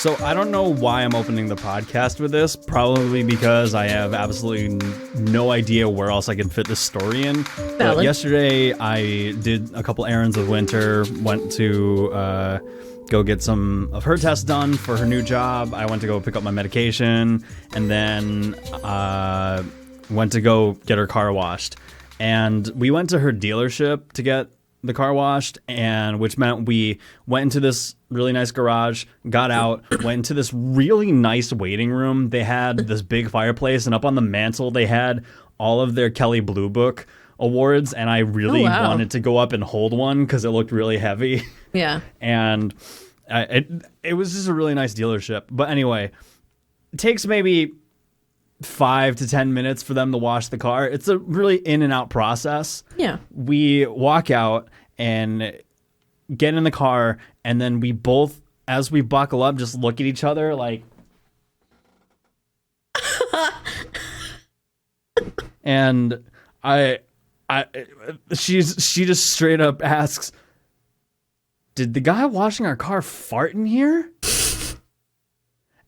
So I don't know why I'm opening the podcast with this. Probably because I have absolutely no idea where else I can fit this story in. But yesterday I did a couple errands with Winter. Went to go get some of her tests done for her new job. I went to go pick up my medication, and then went to go get her car washed. And we went to her dealership to get the car washed, and which meant we went into this really nice garage, got out, went into this really nice waiting room. They had this big fireplace, and up on the mantle they had all of their Kelly Blue Book awards, and I really wanted to go up and hold one because it looked really heavy. Yeah. And it was just a really nice dealership. But anyway, it takes maybe 5 to 10 minutes for them to wash the car. It's a really in and out process. Yeah. We walk out and get in the car, and then we both, as we buckle up, just look at each other like and she just straight up asks, "Did the guy washing our car fart in here?"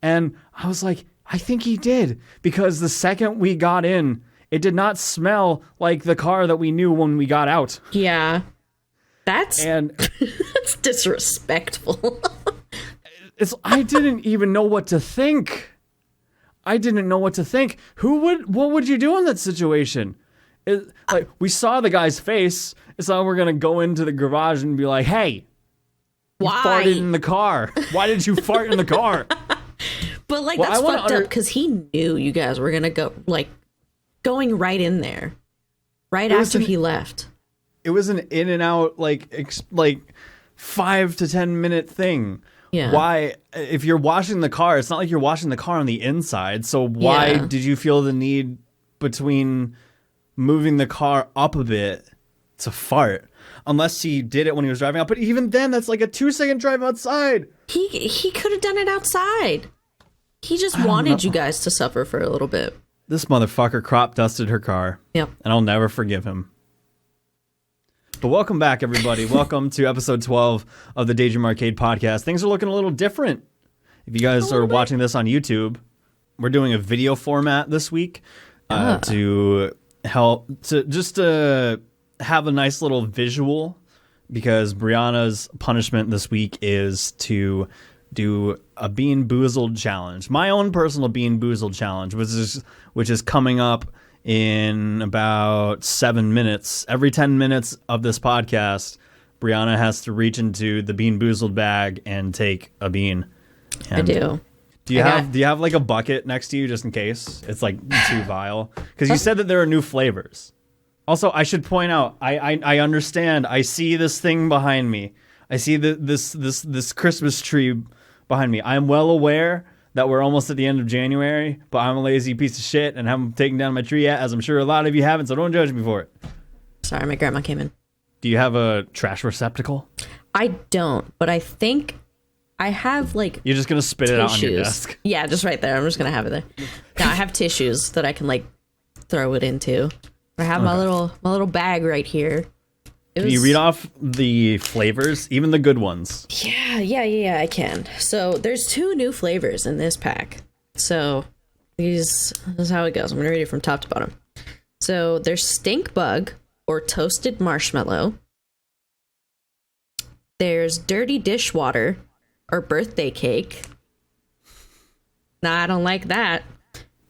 And I was like, I think he did, because the second we got in, it did not smell like the car that we knew when we got out. Yeah. That's disrespectful. I didn't even know what to think. What would you do in that situation? Like, we saw the guy's face. It's not like we're going to go into the garage and be like, "Hey, why? You farted in the car. Why did you fart in the car?" But like, that's fucked up because he knew you guys were going to go, like, going right in there right after he left. It was an in and out, like 5 to 10 minute thing. Yeah. Why, if you're washing the car, it's not like you're washing the car on the inside. So why did you feel the need between moving the car up a bit to fart? Unless he did it when he was driving out. But even then, that's like a 2-second drive outside. He could have done it outside. He just wanted you guys to suffer for a little bit. This motherfucker crop dusted her car. Yep. And I'll never forgive him. But welcome back, everybody. Welcome to episode 12 of the Daydream Arcade podcast. Things are looking a little different. If you guys are watching this on YouTube, we're doing a video format this week to help to have a nice little visual, because Brianna's punishment this week is to do a Bean Boozled challenge. My own personal Bean Boozled challenge, which is coming up in about 7 minutes. Every 10 minutes of this podcast, Brianna has to reach into the Bean Boozled bag and take a bean. And I do. Do you have like a bucket next to you just in case? It's like too vile. Because you said that there are new flavors. Also, I should point out, I understand. I see this thing behind me. I see this Christmas tree behind me. I'm well aware that we're almost at the end of January, but I'm a lazy piece of shit and haven't taken down my tree yet, as I'm sure a lot of you haven't, so don't judge me for it. Sorry, my grandma came in. Do you have a trash receptacle? I don't, but I think I have, like, you're just going to spit tissues. It out on your desk? Yeah, just right there. I'm just going to have it there. Now, I have tissues that I can, like, throw it into. I have my little bag right here. Can you read off the flavors, even the good ones? Yeah, I can. So there's 2 new flavors in this pack. So this is how it goes. I'm going to read it from top to bottom. So there's stink bug or toasted marshmallow. There's dirty dishwater or birthday cake. Nah, I don't like that.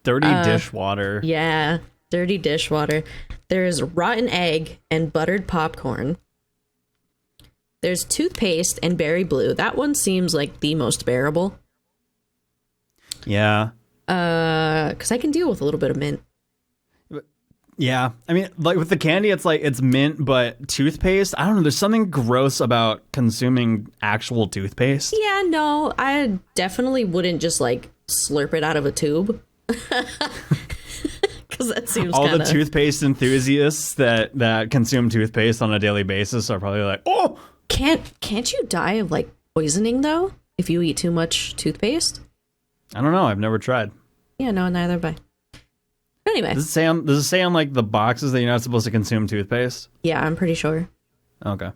Dirty dishwater. Yeah, dirty dishwater. There's rotten egg and buttered popcorn. There's toothpaste and berry blue. That one seems like the most bearable. Yeah. Because I can deal with a little bit of mint. Yeah. I mean, like with the candy, it's like it's mint, but toothpaste, I don't know. There's something gross about consuming actual toothpaste. Yeah, no, I definitely wouldn't just like slurp it out of a tube. Because that seems all kinda... the toothpaste enthusiasts that consume toothpaste on a daily basis are probably like, oh, can't you die of like poisoning though if you eat too much toothpaste? I don't know. I've never tried. Yeah, no, neither have I. But anyway, does it say on like the boxes that you're not supposed to consume toothpaste? Yeah, I'm pretty sure. Okay.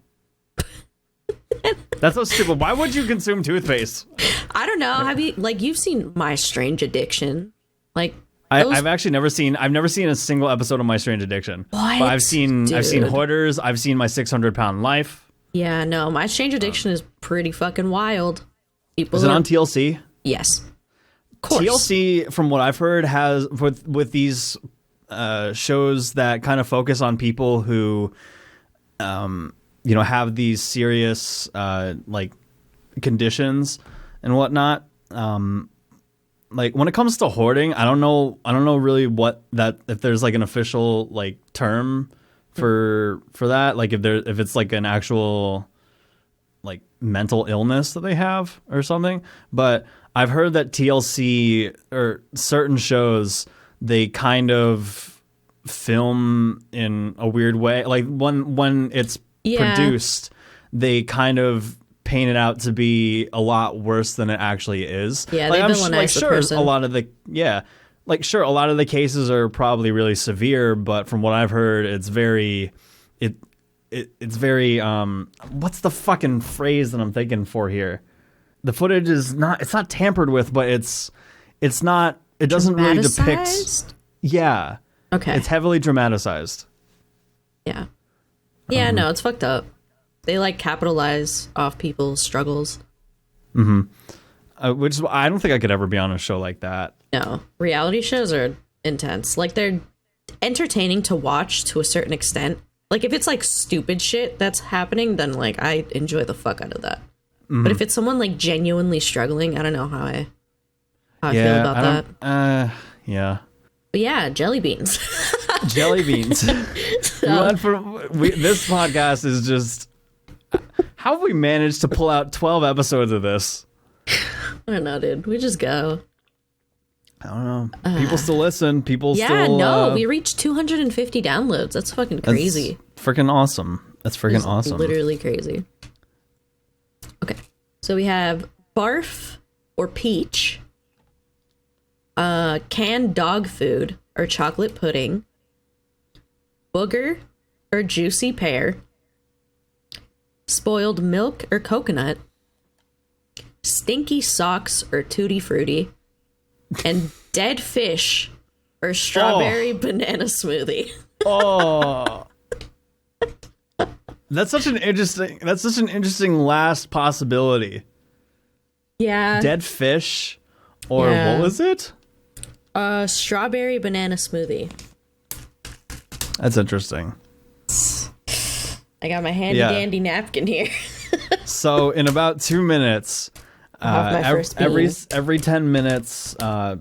That's so stupid. Why would you consume toothpaste? I don't know. Have you you've seen My Strange Addiction? Like I've actually never seen a single episode of My Strange Addiction. What? But I've seen Hoarders. I've seen My 600-Pound Life. Yeah, no, My Strange Addiction is pretty fucking wild. Is it on TLC? Yes. Of course. TLC, from what I've heard, has with these shows that kind of focus on people who have these serious like conditions and whatnot. Like when it comes to hoarding, I don't know really what that, if there's like an official like term for that, like if it's like an actual like mental illness that they have or something. But I've heard that TLC or certain shows, they kind of film in a weird way. Like when it's produced, they kind of paint it out to be a lot worse than it actually is. Yeah, like, they villainize the person. A lot of the cases are probably really severe, but from what I've heard, it's very it's very what's the fucking phrase that I'm thinking for here? The footage is not tampered with, but it doesn't really depict. Yeah. Okay. It's heavily dramatized. Yeah. Yeah, no, it's fucked up. They like capitalize off people's struggles. Which is, I don't think I could ever be on a show like that. No, reality shows are intense. Like they're entertaining to watch to a certain extent. Like if it's like stupid shit that's happening, then like I enjoy the fuck out of that. But if it's someone like genuinely struggling, I don't know how I feel about that. Yeah. But yeah, jelly beans. Jelly beans. This podcast is just. How have we managed to pull out 12 episodes of this? I don't know, dude. We just go. I don't know. People still listen. We reached 250 downloads. That's fucking crazy. That's freaking awesome. That's freaking awesome. Literally crazy. Okay. So we have barf or peach, canned dog food or chocolate pudding, booger or juicy pear, spoiled milk or coconut, stinky socks or tutti frutti, and dead fish or strawberry banana smoothie. Oh. That's such an interesting last possibility. Yeah. Dead fish or what was it? Strawberry banana smoothie. That's interesting. I got my handy dandy napkin here. So in about 2 minutes, every 10 minutes, or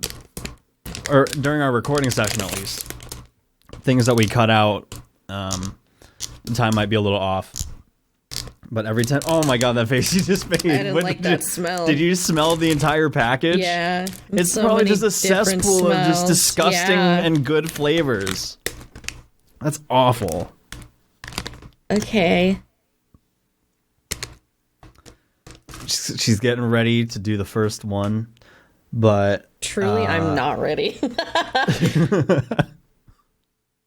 during our recording session at least, things that we cut out, the time might be a little off. But every 10, oh my god, that face you just made. I didn't like that smell. Did you smell the entire package? Yeah. It's so probably just a cesspool of just disgusting and good flavors. That's awful. Okay. She's getting ready to do the first one, but truly, I'm not ready.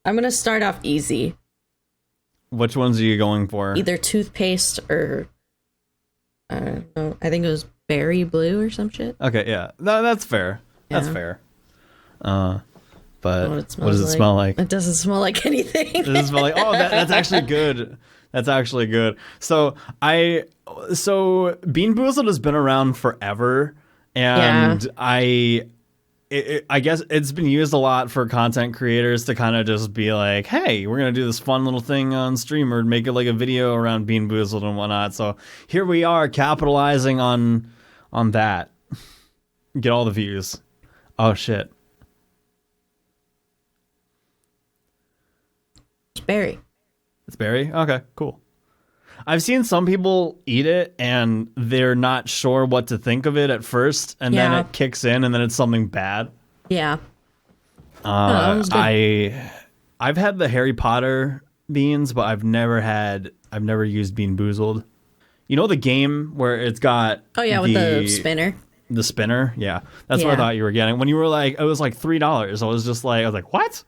I'm gonna start off easy. Which ones are you going for? Either toothpaste or I don't know. I think it was berry blue or some shit. Okay, yeah, no, that's fair. Yeah. That's fair. But what does it smell like? It doesn't smell like anything. It doesn't smell like. Oh, that's actually good. That's actually good. So Bean Boozled has been around forever, and I guess it's been used a lot for content creators to kind of just be like, hey, we're gonna do this fun little thing on stream or make it like a video around Bean Boozled and whatnot. So here we are capitalizing on that. Get all the views. Oh shit. It's berry. It's berry? Okay, cool. I've seen some people eat it and they're not sure what to think of it at first, and then it kicks in and then it's something bad. Yeah. I've had the Harry Potter beans, but I've never used Bean Boozled. You know the game where it's got with the spinner? The spinner? Yeah. That's what I thought you were getting. When you were like, it was like $3. I was like, what?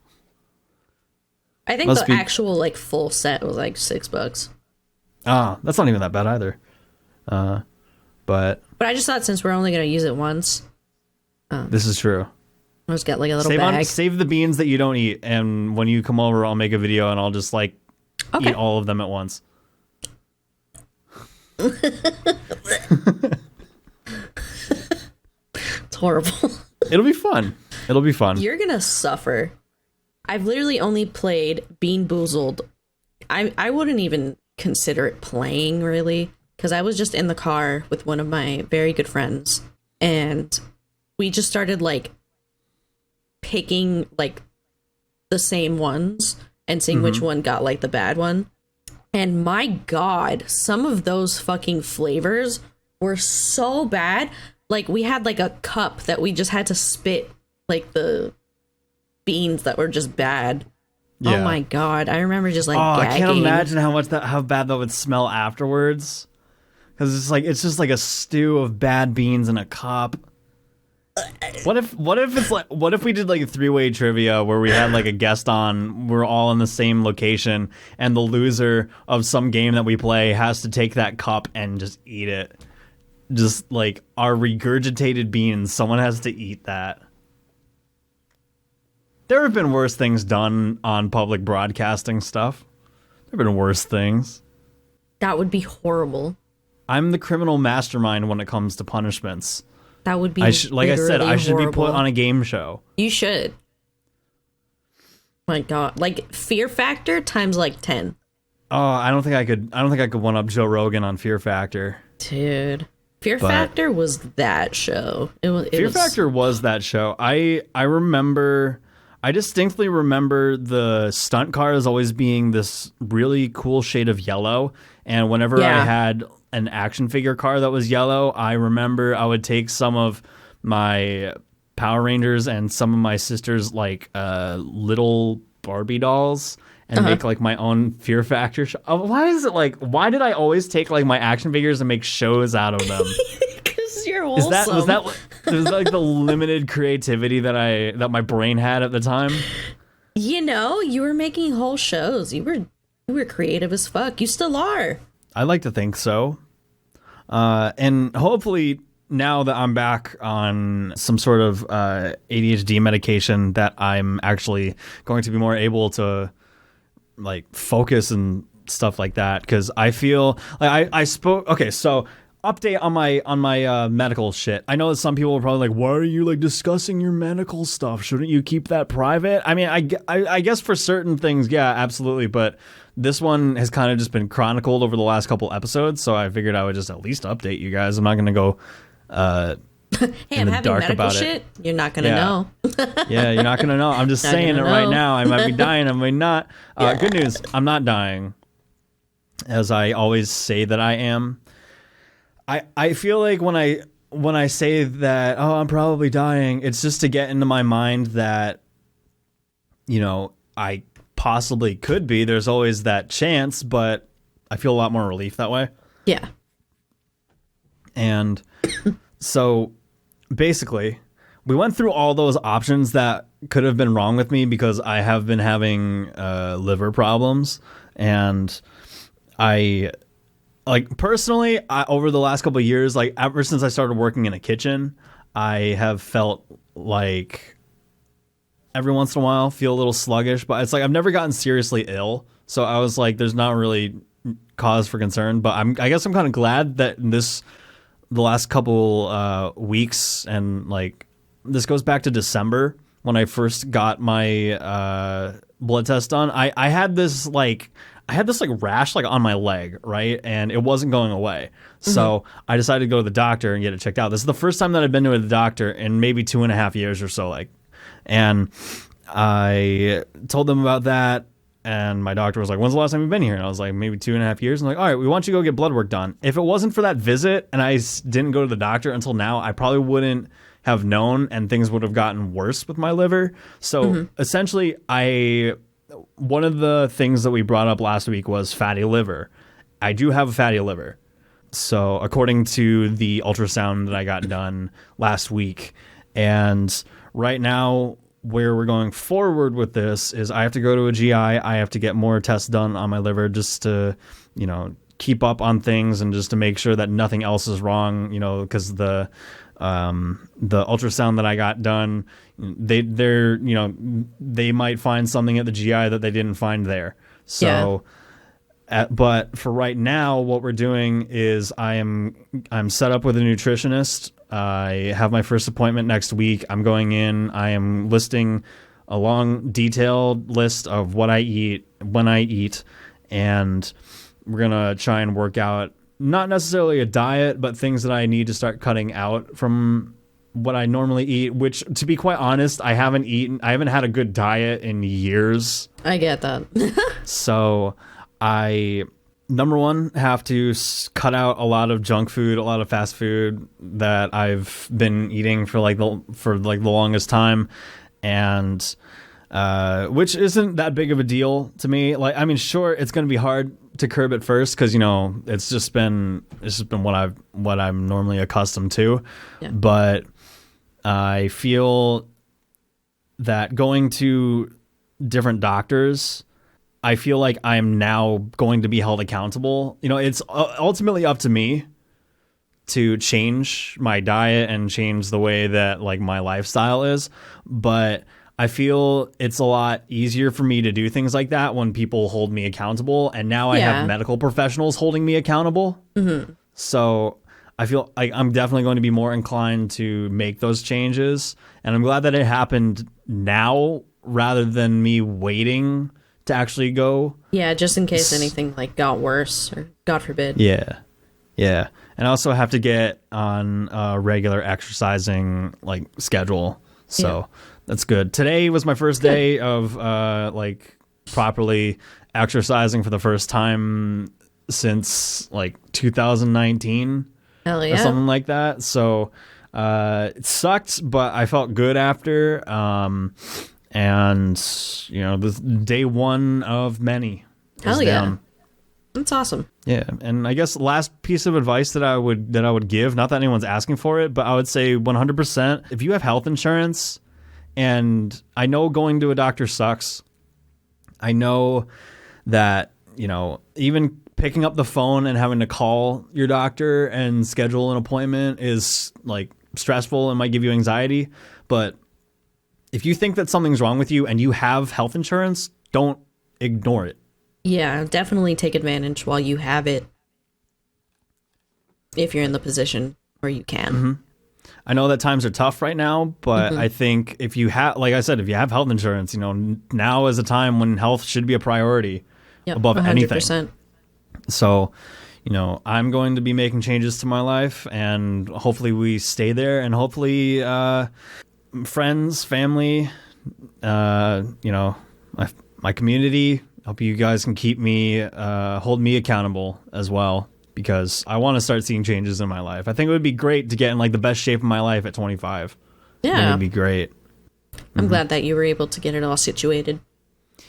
I think actual like full set was like $6. Ah, that's not even that bad either. But I just thought since we're only going to use it once, this is true. I'll just get like a little bag. Save the beans that you don't eat, and when you come over, I'll make a video and I'll just like eat all of them at once. It's horrible. It'll be fun. You're gonna suffer. I've literally only played Bean Boozled. I wouldn't even consider it playing, really, because I was just in the car with one of my very good friends, and we just started like picking like the same ones and seeing which one got like the bad one. And my God, some of those fucking flavors were so bad. Like we had like a cup that we just had to spit like the beans that were just bad. Yeah. Oh my God, I remember just like gagging. I can't imagine how bad that would smell afterwards. Because it's just like a stew of bad beans in a cup. What if we did like a 3-way trivia where we had like a guest on, we're all in the same location, and the loser of some game that we play has to take that cup and just eat it. Just like our regurgitated beans, someone has to eat that. There have been worse things done on public broadcasting stuff. There have been worse things. That would be horrible. I'm the criminal mastermind when it comes to punishments. That would be like I said, I should horrible. be put on a game show. You should. My God, like Fear Factor times like 10. Oh, I don't think I could one up Joe Rogan on Fear Factor. Dude, Fear Factor was that show. Fear Factor was that show. I distinctly remember the stunt cars always being this really cool shade of yellow, and whenever I had an action figure car that was yellow, I remember I would take some of my Power Rangers and some of my sister's like little Barbie dolls and make like my own Fear Factor show. Why did I always take like my action figures and make shows out of them? Because you're wholesome. Was that like the limited creativity that my brain had at the time? You know, you were making whole shows. You were creative as fuck. You still are. I like to think so. And hopefully now that I'm back on some sort of ADHD medication, that I'm actually going to be more able to like focus and stuff like that. Because I feel like I spoke. Okay, so update on my medical shit. I know that some people are probably like, why are you like discussing your medical stuff? Shouldn't you keep that private? I mean, I guess for certain things, yeah, absolutely. But this one has kind of just been chronicled over the last couple episodes, so I figured I would just at least update you guys. I'm not going to go hey, I'm having medical shit. You're not going to know. Yeah, you're not going to know. I'm just saying it right now. I might be dying. I might not. Good news. I'm not dying, as I always say that I am. I feel like when I say that, oh, I'm probably dying, it's just to get into my mind that, you know, I possibly could be. There's always that chance, but I feel a lot more relief that way. Yeah. And so basically, we went through all those options that could have been wrong with me because I have been having liver problems. And personally, over the last couple of years, like ever since I started working in a kitchen, I have felt like every once in a while feel a little sluggish, but it's like I've never gotten seriously ill. So I was like, there's not really cause for concern, but I guess I'm kind of glad that the last couple weeks, and like this goes back to December when I first got my blood test done. I had this rash like on my leg, right? And it wasn't going away. So I decided to go to the doctor and get it checked out. This is the first time that I've been to the doctor in maybe 2.5 years or so. And I told them about that. And my doctor was like, when's the last time you've been here? And I was like, maybe 2.5 years. And I'm like, all right, we want you to go get blood work done. If it wasn't for that visit and I didn't go to the doctor until now, I probably wouldn't have known, and things would have gotten worse with my liver. So essentially, one of the things that we brought up last week was fatty liver. I do have a fatty liver. So according to the ultrasound that I got done last week, and right now where we're going forward with this is I have to go to a GI. I have to get more tests done on my liver just to, keep up on things and just to make sure that nothing else is wrong, you know, because the ultrasound that I got done, they're you know, they might find something at the GI that they didn't find there. So but for right now, what we're doing is I'm set up with a nutritionist. I have my first appointment next week. I'm going in. I am listing a long, detailed list of what I eat, when I eat, and we're going to try and work out not necessarily a diet, but things that I need to start cutting out from what I normally eat, which, to be quite honest, I haven't had a good diet in years. I get that. So I, number one, have to cut out a lot of junk food, a lot of fast food that I've been eating for the longest time, and which isn't that big of a deal to me. Like, I mean, sure, it's going to be hard to curb at first because, you know, it's just been what I'm normally accustomed to. Yeah. But I feel that going to different doctors, I feel like I'm now going to be held accountable. You know, it's ultimately up to me to change my diet and change the way that like my lifestyle is. But I feel it's a lot easier for me to do things like that when people hold me accountable. And now I have medical professionals holding me accountable. Mm-hmm. So I feel like I'm definitely going to be more inclined to make those changes. And I'm glad that it happened now rather than me waiting to actually go. Yeah, just in case anything like got worse or God forbid. Yeah. Yeah. And I also have to get on a regular exercising like schedule. So that's good. Today was my first day of like properly exercising for the first time since like 2019. Hell yeah. Or something like that. So it sucked, but I felt good after. And you know, this day one of many. Hell yeah. That's awesome. Yeah, and I guess last piece of advice that I would give, not that anyone's asking for it, but I would say 100%, if you have health insurance, and I know going to a doctor sucks. I know that, you know, even picking up the phone and having to call your doctor and schedule an appointment is like stressful and might give you anxiety, but if you think that something's wrong with you and you have health insurance, don't ignore it. Yeah, definitely take advantage while you have it. If you're in the position where you can. Mm-hmm. I know that times are tough right now, but I think if you have, like I said, if you have health insurance, you know, now is a time when health should be a priority above 100%. Anything. So, you know, I'm going to be making changes to my life, and hopefully we stay there, and hopefully friends, family, you know, my community, hope you guys can keep me, hold me accountable as well, because I want to start seeing changes in my life. I think it would be great to get in like the best shape of my life at 25. Yeah. It would be great. I'm glad that you were able to get it all situated.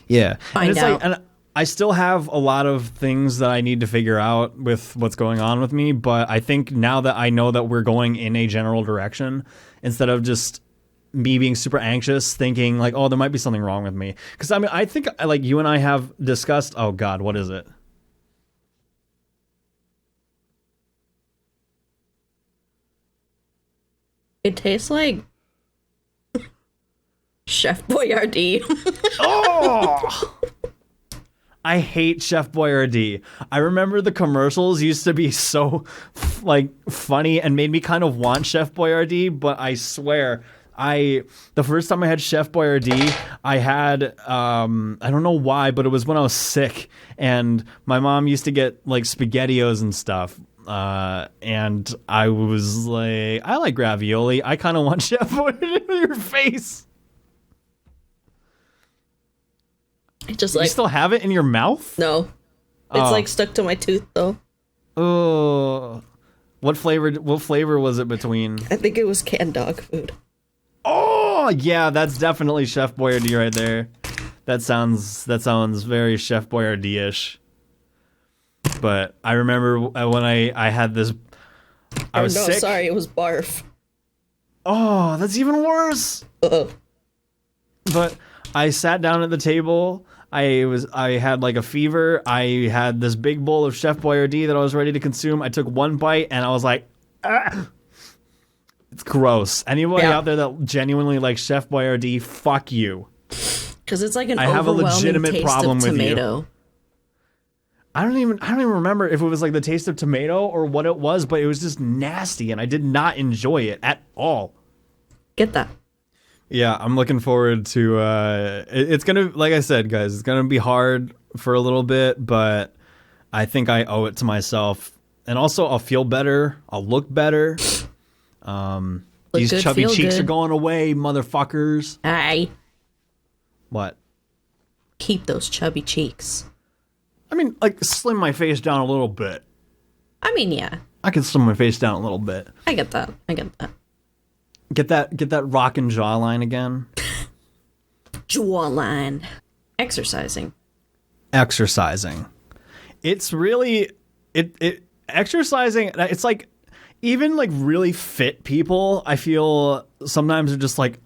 Yeah. Find out. Like, and I still have a lot of things that I need to figure out with what's going on with me, but I think now that I know that we're going in a general direction, instead of just me being super anxious, thinking like, oh, there might be something wrong with me. Because I mean, I think like you and I have discussed, oh God, what is it? It tastes like Chef Boyardee. Oh! I hate Chef Boyardee. I remember the commercials used to be so like funny and made me kind of want Chef Boyardee, but I swear the first time I had Chef Boyardee, I had I don't know why, but it was when I was sick, and my mom used to get like SpaghettiOs and stuff. And I was like, I like ravioli. I kind of want Chef Boyardee in your face. Just like, you still have it in your mouth? No, it's like stuck to my tooth though. Oh, what flavor was it between? I think it was canned dog food. Oh yeah, that's definitely Chef Boyardee right there. That sounds very Chef Boyardee-ish. But I remember when I had this, I was sick. Sorry, it was barf. Oh, that's even worse. Uh-oh. But I sat down at the table. I had like a fever. I had this big bowl of Chef Boyardee that I was ready to consume. I took one bite and I was like, ah! It's gross. Anybody out there that genuinely likes Chef Boyardee, fuck you. Because it's like an I have a overwhelming legitimate taste problem of with tomato. you. I don't even remember if it was like the taste of tomato or what it was, but it was just nasty and I did not enjoy it at all. Get that. Yeah, I'm looking forward to it's gonna, like I said, guys, it's gonna be hard for a little bit, but I think I owe it to myself. And also I'll feel better, I'll look better. These good, chubby cheeks good. are going away, motherfuckers. Aye. What? Keep those chubby cheeks. I mean, like, slim my face down a little bit. I mean, yeah. I can slim my face down a little bit. I get that. Get that rockin' jawline again. Jawline. Exercising. It's really exercising. It's like even like really fit people, I feel sometimes are just like,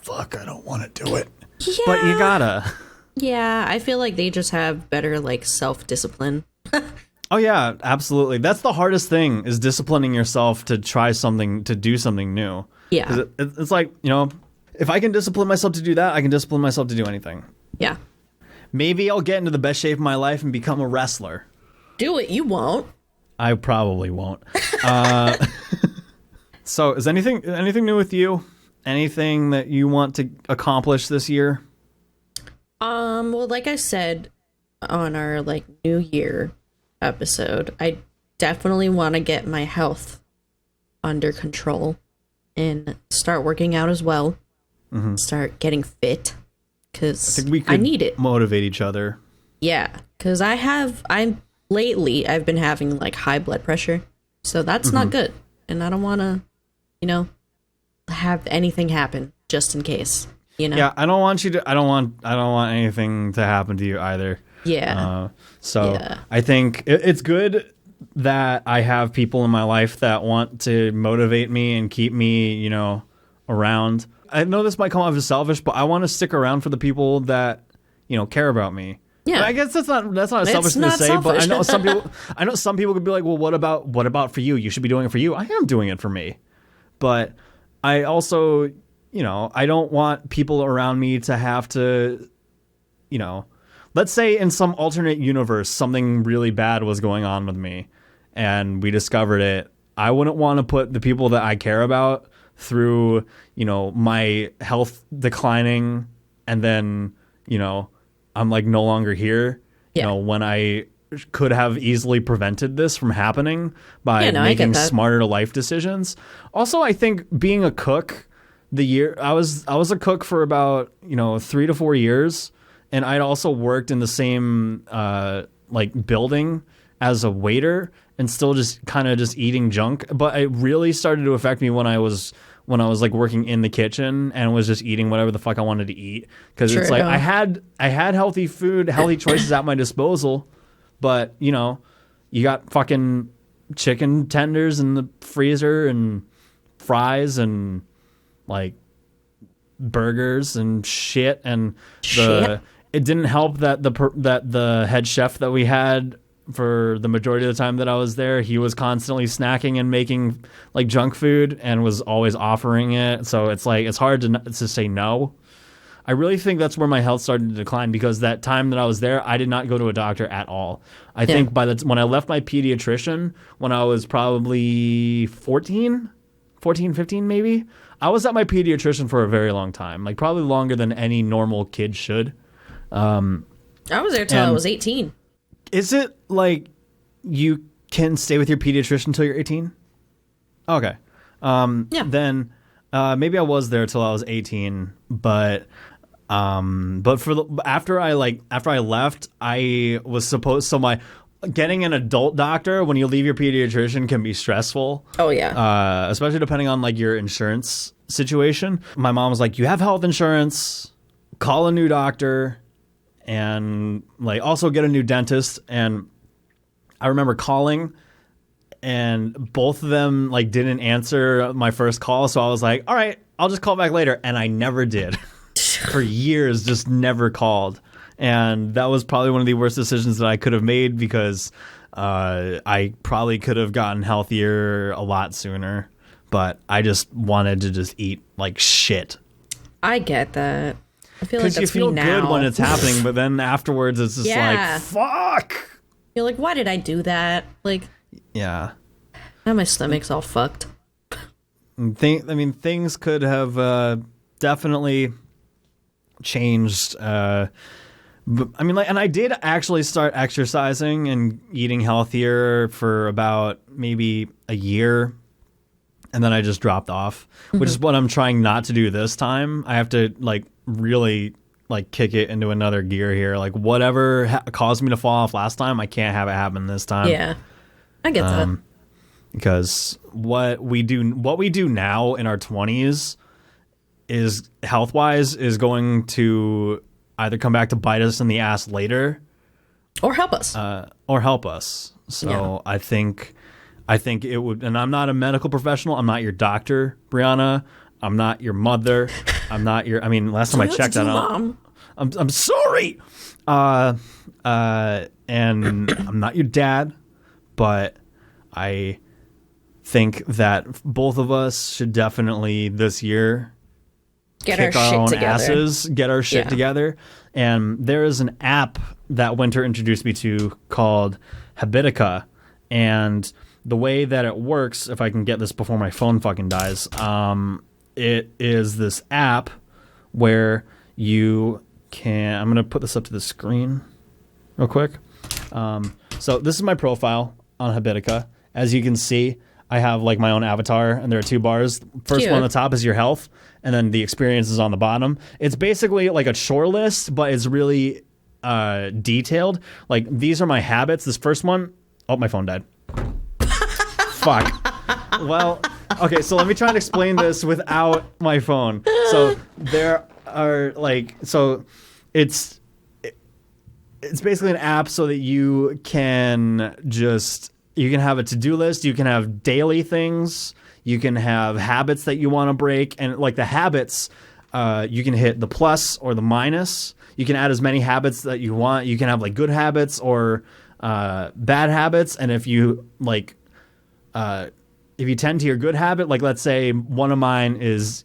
fuck, I don't want to do it. Yeah. But you gotta. Yeah, I feel like they just have better like self-discipline. Oh yeah, absolutely. That's the hardest thing, is disciplining yourself to try something, to do something new. Yeah. 'Cause it's like, you know, if I can discipline myself to do that, I can discipline myself to do anything. Yeah. Maybe I'll get into the best shape of my life and become a wrestler. Do it. You won't. I probably won't. So is anything new with you? Anything that you want to accomplish this year? Well, like I said on our like New Year episode, I definitely want to get my health under control and start working out as well. Mm-hmm. Start getting fit, because I need it. Motivate each other. Yeah, because lately I've been having like high blood pressure, so that's not good, and I don't want to, have anything happen just in case. Yeah, I don't want anything to happen to you either. Yeah. So I think it's good that I have people in my life that want to motivate me and keep me, around. I know this might come off as selfish, but I want to stick around for the people that, care about me. Yeah. I guess that's not a selfish thing to say, selfish. but I know some people could be like, well, what about for you? You should be doing it for you. I am doing it for me. But I also, I don't want people around me to have to, let's say in some alternate universe, something really bad was going on with me and we discovered it. I wouldn't want to put the people that I care about through, my health declining and then, I'm like no longer here, when I could have easily prevented this from happening by making smarter life decisions. Also, I think being a cook, I was a cook for about 3 to 4 years, and I'd also worked in the same building as a waiter and still just kind of just eating junk. But it really started to affect me when I was like working in the kitchen and was just eating whatever the fuck I wanted to eat, because it's like I had healthy food, healthy choices at my disposal, but you got fucking chicken tenders in the freezer and fries and like burgers and shit, and it didn't help that the head chef that we had for the majority of the time that I was there, he was constantly snacking and making like junk food and was always offering it. So it's like it's hard to say no. I really think that's where my health started to decline, because that time that I was there, I did not go to a doctor at all. I think when I left my pediatrician when I was probably 14, 15 maybe, I was at my pediatrician for a very long time, like probably longer than any normal kid should. I was there till I was 18. Is it like you can stay with your pediatrician until you're 18? Okay. Then maybe I was there till I was 18, but after I left, I was supposed, so my getting an adult doctor when you leave your pediatrician can be stressful. Oh yeah. Especially depending on like your insurance situation. My mom was like, you have health insurance, call a new doctor, and like also get a new dentist. And I remember calling, and both of them like didn't answer my first call, so I was like, all right, I'll just call back later, and I never did. For years, just never called. And that was probably one of the worst decisions that I could have made because I probably could have gotten healthier a lot sooner. But I just wanted to just eat like shit. I get that. I feel like that's you feel me now. good when it's happening, but then afterwards it's just like, fuck. You're like, why did I do that? Like, yeah. Now my stomach's all fucked. Things could have definitely changed. And I did actually start exercising and eating healthier for about maybe a year. And then I just dropped off, which is what I'm trying not to do this time. I have to really kick it into another gear here. Like whatever caused me to fall off last time, I can't have it happen this time. Yeah, I get that. Because what we do now in our 20s is health wise is going to either come back to bite us in the ass later, or help us. So yeah. I think it would, and I'm not a medical professional. I'm not your doctor, Brianna. I'm not your mother. I'm not your. Last time I checked that out, Mom. I'm sorry. And I'm not your dad, but I think that both of us should definitely this year get kick our own shit together. asses, get our shit together. And there is an app that Winter introduced me to called Habitica, and the way that it works, if I can get this before my phone fucking dies, it is this app where you can... I'm going to put this up to the screen real quick. So this is my profile on Habitica. As you can see, I have my own avatar, and there are two bars. First one on the top is your health, and then the experience is on the bottom. It's basically like a chore list, but it's really detailed. These are my habits. This first one... Oh, my phone died. Fuck. Well, okay, so let me try and explain this without my phone. So there are it's basically an app so that you can have a to-do list, you can have daily things, you can have habits that you want to break, and the habits, you can hit the plus or the minus. You can add as many habits that you want. You can have good habits or bad habits, and if you tend to your good habit, let's say one of mine is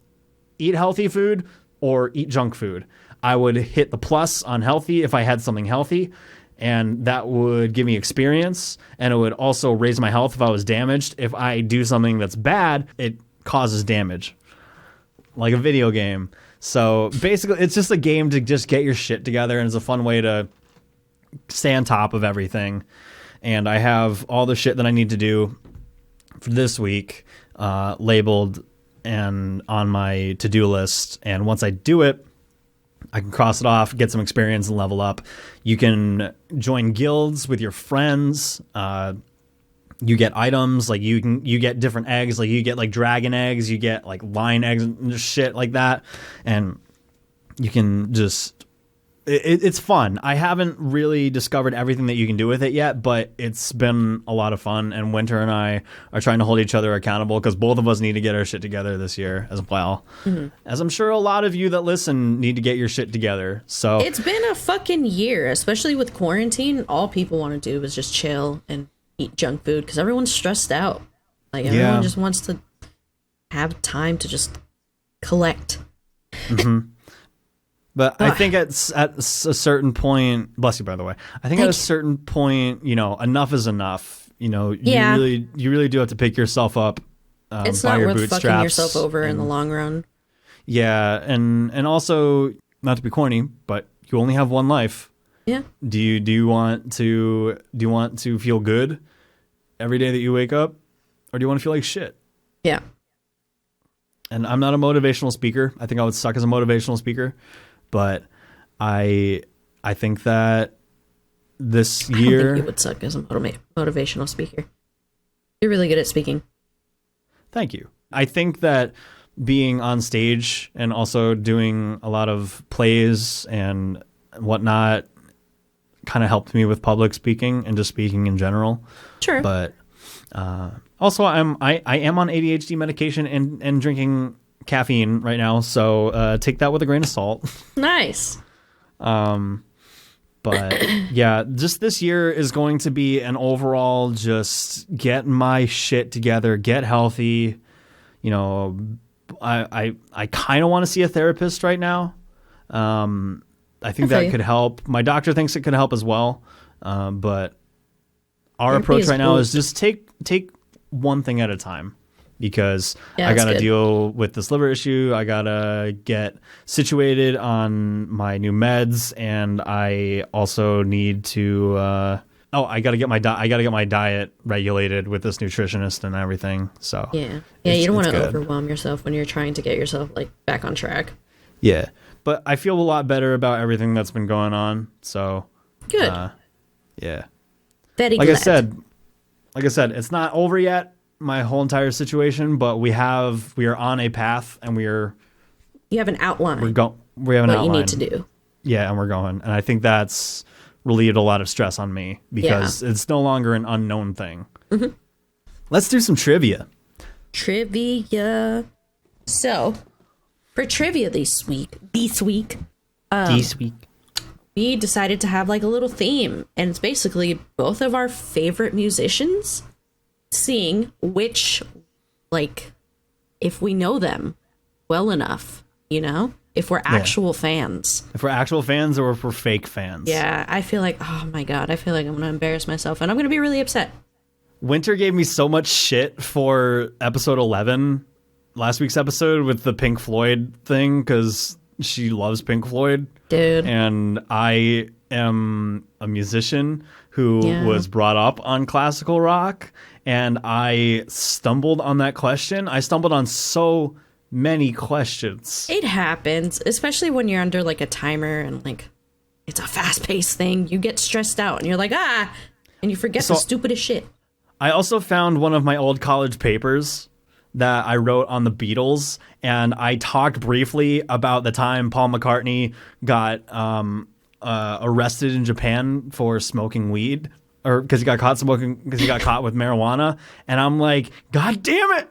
eat healthy food or eat junk food, I would hit the plus on healthy if I had something healthy, and that would give me experience, and it would also raise my health if I was damaged. If I do something that's bad, it causes damage, like a video game. So basically, it's just a game to just get your shit together, and it's a fun way to stay on top of everything. And I have all the shit that I need to do for this week labeled and on my to-do list, and once I do it, I can cross it off, get some experience, and level up. You can join guilds with your friends. You get items, you get different eggs, you get dragon eggs, you get lion eggs and shit like that, and you can just... It's fun. I haven't really discovered everything that you can do with it yet, but it's been a lot of fun, and Winter and I are trying to hold each other accountable because both of us need to get our shit together this year as well. Mm-hmm. As I'm sure a lot of you that listen need to get your shit together. So it's been a fucking year, especially with quarantine. All people want to do is just chill and eat junk food because everyone's stressed out. Everyone just wants to have time to just collect. Mm-hmm. But I think at a certain point, bless you, by the way. I think at a certain point, enough is enough. You really do have to pick yourself up. It's by not your worth bootstraps fucking yourself over in the long run. Yeah, and also, not to be corny, but you only have one life. Yeah. Do you want to feel good every day that you wake up, or do you want to feel like shit? Yeah. And I'm not a motivational speaker. I think I would suck as a motivational speaker. But I think that this year... I don't think you would suck as a motivational speaker. You're really good at speaking. Thank you. I think that being on stage and also doing a lot of plays and whatnot kind of helped me with public speaking and just speaking in general. Sure. But also, I am on ADHD medication and drinking caffeine right now, so take that with a grain of salt. Nice. But yeah, just this year is going to be an overall just get my shit together, get healthy. You know, I kind of want to see a therapist right now. I think that could help. My doctor thinks it could help as well. But our approach right now is just take one thing at a time. Because I got to deal with this liver issue. I got to get situated on my new meds. And I also need to, I got to get my diet regulated with this nutritionist and everything. So yeah, you don't want to overwhelm yourself when you're trying to get yourself like back on track. Yeah. But I feel a lot better about everything that's been going on. So good. Yeah. Very like glad. I said, it's not over yet. My whole entire situation, but we are on a path, and you have an outline. We have an outline. What you need to do. Yeah, and we're going, and I think that's relieved a lot of stress on me because it's no longer an unknown thing. Mm-hmm. Let's do some trivia. So, for trivia this week, we decided to have like a little theme, and it's basically both of our favorite musicians. Seeing which, like, if we know them well enough, you know, if we're actual fans. If we're actual fans or if we're fake fans. Yeah, I feel like, oh my God, I feel like I'm going to embarrass myself and I'm going to be really upset. Winter gave me so much shit for episode 11, last week's episode with the Pink Floyd thing, because she loves Pink Floyd. Dude. And I am a musician who was brought up on classical rock. And I stumbled on that question. I stumbled on so many questions. It happens, especially when you're under like a timer and like it's a fast-paced thing. You get stressed out and you're like, and you forget the stupidest shit. I also found one of my old college papers that I wrote on the Beatles, and I talked briefly about the time Paul McCartney got arrested in Japan for smoking weed. Or because he got caught with marijuana. And I'm like, God damn it.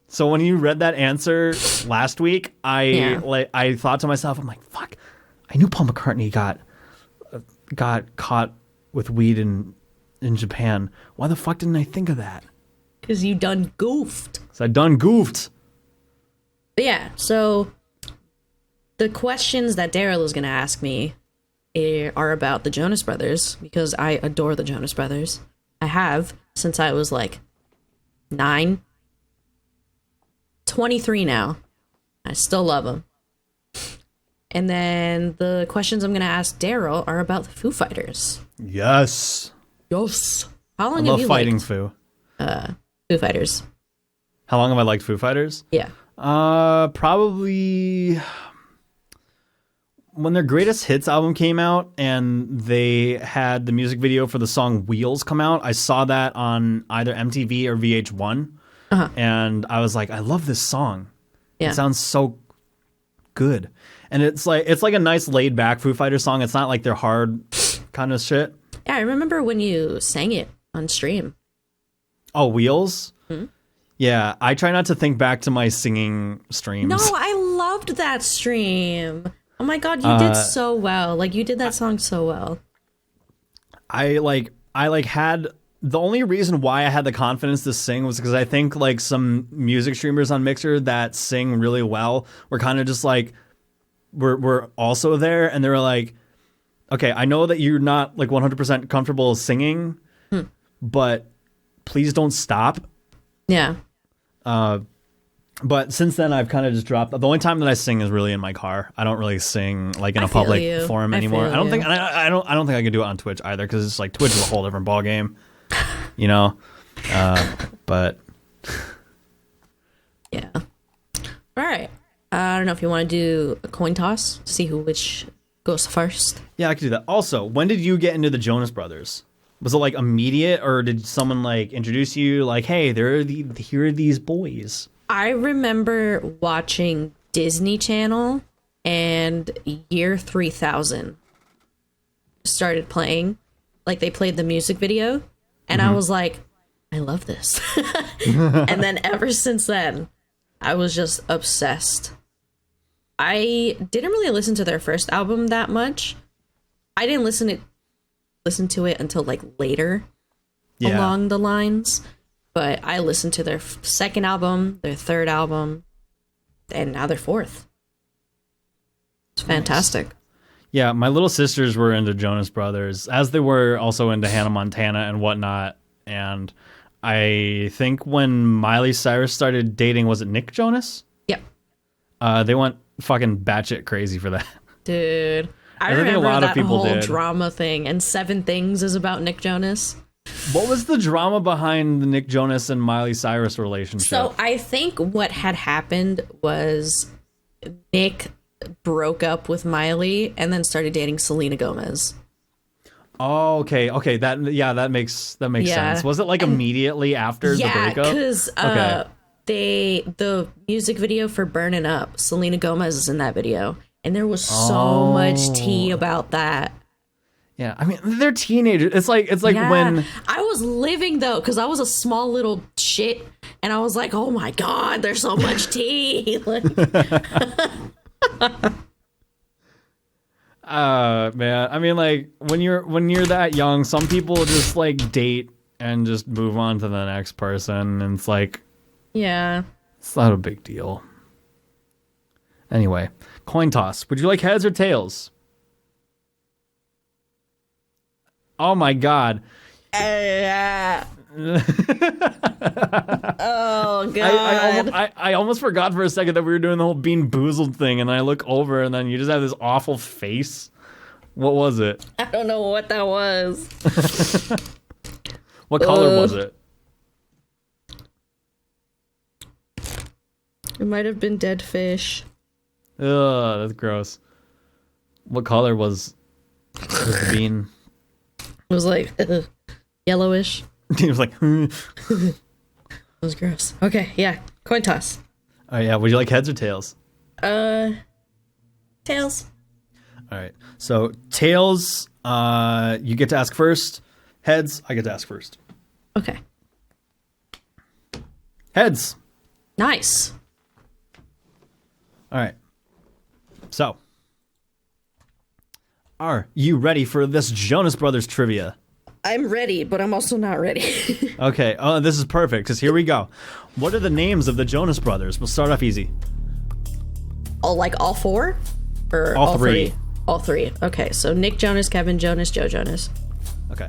So when you read that answer last week, I thought to myself, I'm like, fuck, I knew Paul McCartney got caught with weed in Japan. Why the fuck didn't I think of that? Because you done goofed. So I done goofed. But yeah, so the questions that Darryl is going to ask me are about the Jonas Brothers, because I adore the Jonas Brothers. I have since I was like 9, 23 now. I still love them. And then the questions I'm going to ask Darryl are about the Foo Fighters. Yes. How long I have you fighting liked Foo Fighters? How long have I liked Foo Fighters? Yeah. Probably when their Greatest Hits album came out and they had the music video for the song Wheels come out. I saw that on either MTV or VH1. And I was like, I love this song. Yeah. It sounds so good. And it's like a nice laid back Foo Fighters song. It's not like their hard kind of shit. Yeah, I remember when you sang it on stream. Oh, Wheels? Mm-hmm. Yeah, I try not to think back to my singing streams. No, I loved that stream. Oh my God, you did so well. Like, you did that song so well. I had the only reason why I had the confidence to sing was because I think like some music streamers on Mixer that sing really well were kind of just like, we're also there, and they were like, okay, I know that you're not like 100% comfortable singing, but please don't stop. Yeah. But since then, I've kind of just dropped. The only time that I sing is really in my car. I don't really sing like in a public forum anymore. I don't think I can do it on Twitch either, because it's like Twitch is a whole different ball game, you know. But yeah. All right. I don't know if you want to do a coin toss to see which goes first. Yeah, I could do that. Also, when did you get into the Jonas Brothers? Was it like immediate, or did someone like introduce you? Like, hey, here are these boys. I remember watching Disney Channel, and Year 3000 started playing. Like, they played the music video, and I was like, I love this. And then ever since then, I was just obsessed. I didn't really listen to their first album that much. I didn't listen to it until like later along the lines, but I listened to their second album, their third album, and now their fourth. It's fantastic. Nice. Yeah, my little sisters were into Jonas Brothers, as they were also into Hannah Montana and whatnot. And I think when Miley Cyrus started dating, was it Nick Jonas? Yep. They went fucking batshit crazy for that. Dude, I remember a lot of people whole drama thing. And 7 Things is about Nick Jonas. What was the drama behind the Nick Jonas and Miley Cyrus relationship? So I think what had happened was Nick broke up with Miley and then started dating Selena Gomez. Oh, okay. That makes sense. Was it like immediately after the breakup? Yeah, because the music video for Burnin' Up, Selena Gomez is in that video, and there was so much tea about that. Yeah, I mean, they're teenagers. It's like when I was living though, because I was a small little shit, and I was like, oh my god, there's so much tea. Man, I mean, like when you're that young, some people just like date and just move on to the next person, and it's like, yeah, it's not a big deal. Anyway, coin toss. Would you like heads or tails? Oh my god. Oh god. I almost forgot for a second that we were doing the whole Bean Boozled thing, and I look over and then you just have this awful face. What was it? I don't know what that was. What color was it? It might have been dead fish. Ugh, that's gross. What color was the bean? It was like yellowish. He was like, It was gross. Okay, yeah. Coin toss. Oh yeah, would you like heads or tails? Tails. All right. So tails, you get to ask first. Heads, I get to ask first. Okay. Heads. Nice. All right. So, are you ready for this Jonas Brothers trivia? I'm ready, but I'm also not ready. Okay. Oh, this is perfect, because here we go. What are the names of the Jonas Brothers? We'll start off easy. Oh, like all 4? Or all three? All 3. Okay, so Nick Jonas, Kevin Jonas, Joe Jonas. Okay.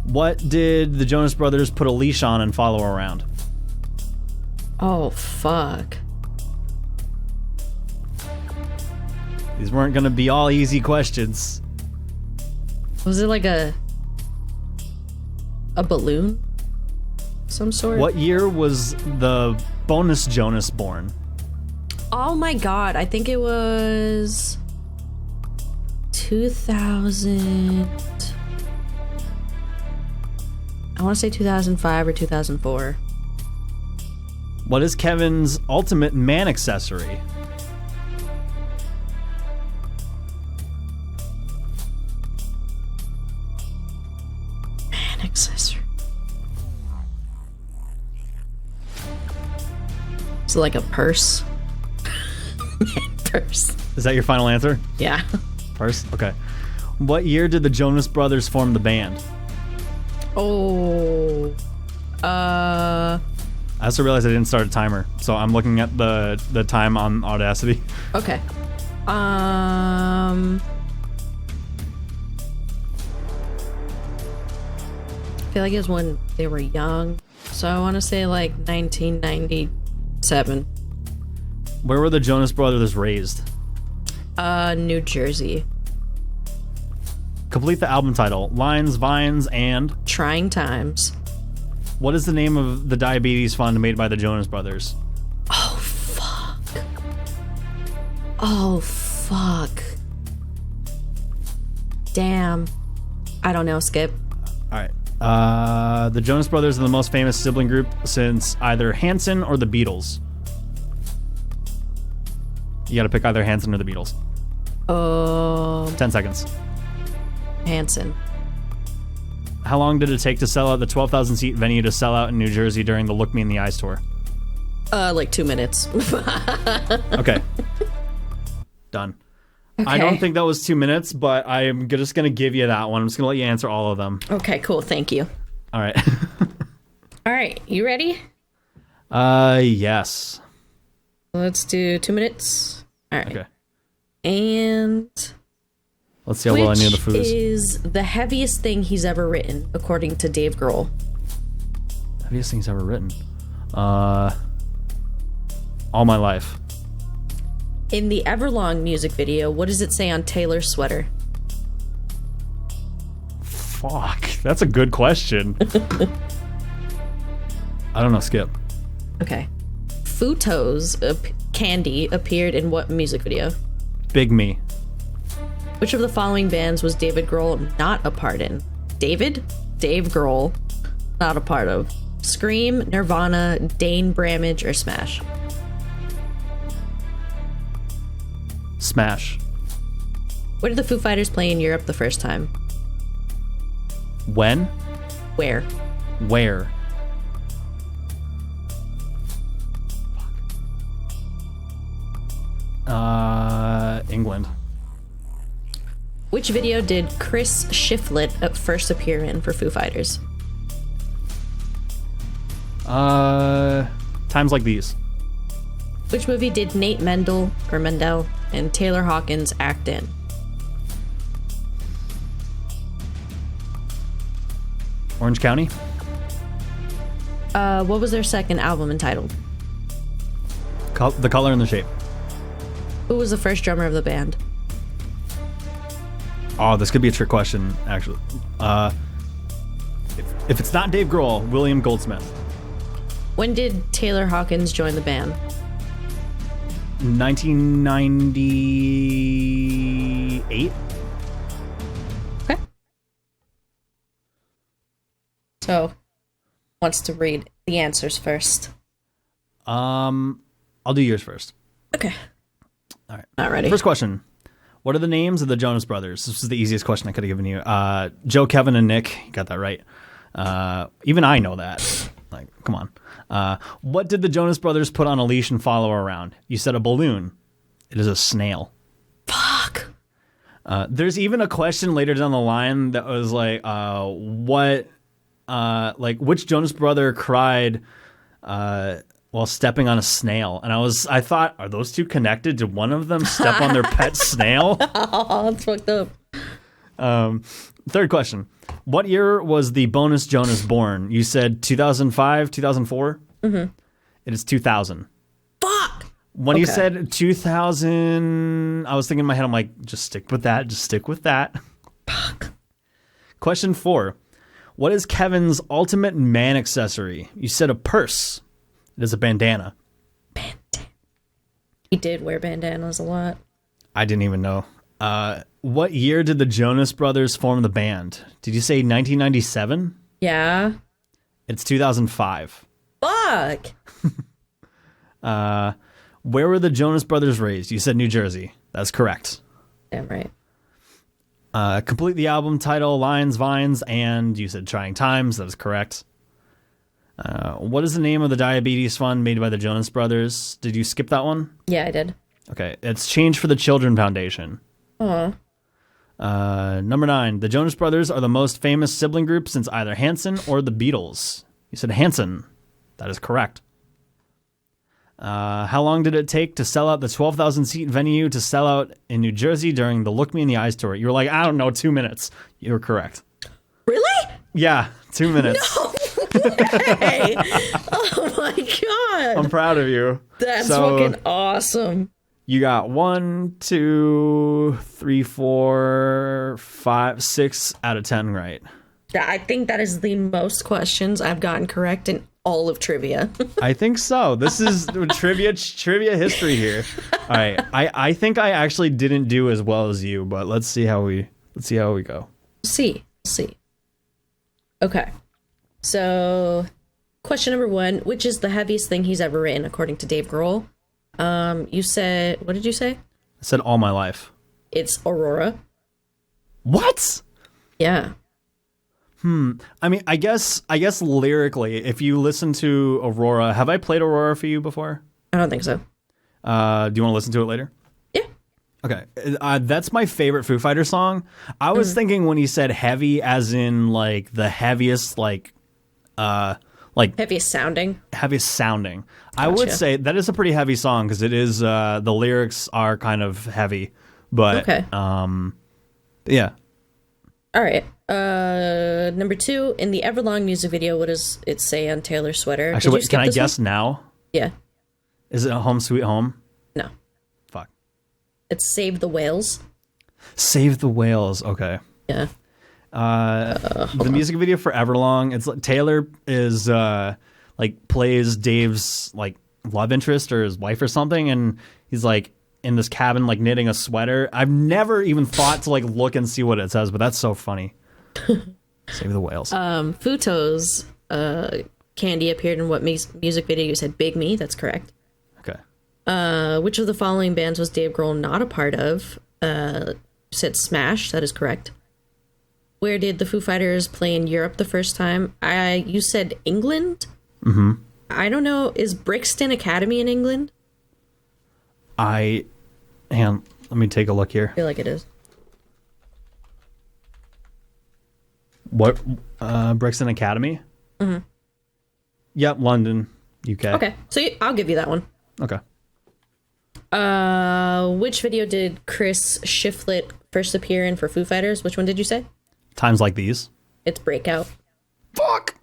What did the Jonas Brothers put a leash on and follow around? Oh, fuck. These weren't going to be all easy questions. Was it like a balloon? Some sort? What year was the bonus Jonas born? Oh my god, I think it was 2000. I want to say 2005 or 2004. What is Kevin's ultimate man accessory? Man accessory. Is it like a purse? Purse. Is that your final answer? Yeah. Purse? Okay. What year did the Jonas Brothers form the band? Oh. I also realized I didn't start a timer, so I'm looking at the time on Audacity. Okay. I feel like it was when they were young, so I want to say like 1997. Where were the Jonas Brothers raised? New Jersey. Complete the album title. Lines, Vines, and... Trying Times. What is the name of the diabetes fund made by the Jonas Brothers? Oh, fuck. Oh, fuck. Damn. I don't know, Skip. Alright. The Jonas Brothers are the most famous sibling group since either Hanson or the Beatles. You gotta pick either Hanson or the Beatles. 10 seconds. Hanson. How long did it take to sell out the 12,000 seat venue to sell out in New Jersey during the Look Me in the Eyes tour? Like 2 minutes. Okay. Done. I don't think that was 2 minutes, but I'm just going to give you that one. I'm just going to let you answer all of them. Okay, cool. Thank you. All right. All right. You ready? Yes. Let's do 2 minutes. All right. Okay. And let's see how well I knew the food which is the heaviest thing he's ever written, according to Dave Grohl? Heaviest thing he's ever written. All My Life. In the Everlong music video, what does it say on Taylor's sweater? Fuck, that's a good question. I don't know, skip. Okay. Futo's Candy appeared in what music video? Big Me. Which of the following bands was David Grohl not a part in? Dave Grohl, not a part of. Scream, Nirvana, Dane Bramage, or Smash? Smash. Where did the Foo Fighters play in Europe the first time? When? Where? Where? England. Which video did Chris Shiflett first appear in for Foo Fighters? Times Like These. Which movie did Nate Mendel and Taylor Hawkins act in? Orange County. What was their second album entitled? The Color and the Shape. Who was the first drummer of the band? Oh, this could be a trick question, actually. If it's not Dave Grohl, William Goldsmith. When did Taylor Hawkins join the band? 1998. Okay. So, wants to read the answers first. I'll do yours first. Okay. All right. Not ready. First question. What are the names of the Jonas Brothers? This is the easiest question I could have given you. Joe, Kevin, and Nick. You got that right. Even I know that. Like, come on. What did the Jonas Brothers put on a leash and follow around? You said a balloon. It is a snail. Fuck. There's even a question later down the line that was like, which Jonas brother cried while stepping on a snail? And I thought, are those two connected? Did one of them step on their pet snail? Oh, that's fucked up. Third question. What year was the bonus Jonas born? You said 2005, 2004? Mm-hmm. It is 2000. Fuck! When you said 2000, I was thinking in my head, I'm like, just stick with that. Just stick with that. Fuck. Question 4. What is Kevin's ultimate man accessory? You said a purse. It is a bandana. Bandana. He did wear bandanas a lot. I didn't even know. What year did the Jonas Brothers form the band? Did you say 1997? Yeah. It's 2005. Fuck! Where were the Jonas Brothers raised? You said New Jersey. That's correct. Damn right. Complete the album title, Lines, Vines, and you said Trying Times. That is correct. What is the name of the diabetes fund made by the Jonas Brothers? Did you skip that one? Yeah, I did. Okay. It's Change for the Children Foundation. Aw. Number 9. The Jonas Brothers are the most famous sibling group since either Hanson or the Beatles. You said Hanson. That is correct. How long did it take to sell out the 12,000 seat venue to sell out in New Jersey during the Look Me in the Eyes tour? You were like, I don't know, 2 minutes. You were correct. Really? Yeah, 2 minutes. No way! Oh my god! I'm proud of you. That's fucking awesome. You got 1, 2, 3, 4, 5, 6 out of 10 right. I think that is the most questions I've gotten correct in all of trivia. I think so. This is trivia history here. All right. I think I actually didn't do as well as you, but let's see how we go. See. Okay. So, question number 1, which is the heaviest thing he's ever written according to Dave Grohl? You said, what did you say? I said All My Life. It's Aurora. What? Yeah. I mean, I guess lyrically, if you listen to Aurora, have I played Aurora for you before? I don't think so. Do you want to listen to it later? Yeah. Okay, that's my favorite Foo Fighters song. I was thinking when he said heavy, as in like the heaviest, like heaviest sounding. Heaviest sounding. Gotcha. I would say that is a pretty heavy song because it is. The lyrics are kind of heavy, but okay. Yeah. All right. Number 2, in the Everlong music video, what does it say on Taylor's sweater? Actually, wait, can I guess now? Yeah. Is it a Home Sweet Home? No. Fuck. It's Save the Whales. Save the Whales. Okay. Yeah. The music video for Everlong, it's like Taylor is like plays Dave's like love interest or his wife or something, and he's like in this cabin like knitting a sweater. I've never even thought to like look and see what it says, but that's so funny. Save the Whales. Futo's Candy appeared in what music video? You said Big Me. That's correct. Okay. Which of the following bands was Dave Grohl not a part of? You said Smash. That is correct. Where did the Foo Fighters play in Europe the first time? You said England? Mm-hmm. I don't know. Is Brixton Academy in England? Hang on, let me take a look here. I feel like it is. What? Brixton Academy? Mm-hmm. Yep, London, UK. Okay, so I'll give you that one. Okay. Which video did Chris Shiflett first appear in for Foo Fighters? Which one did you say? Times Like These. It's Breakout. Fuck!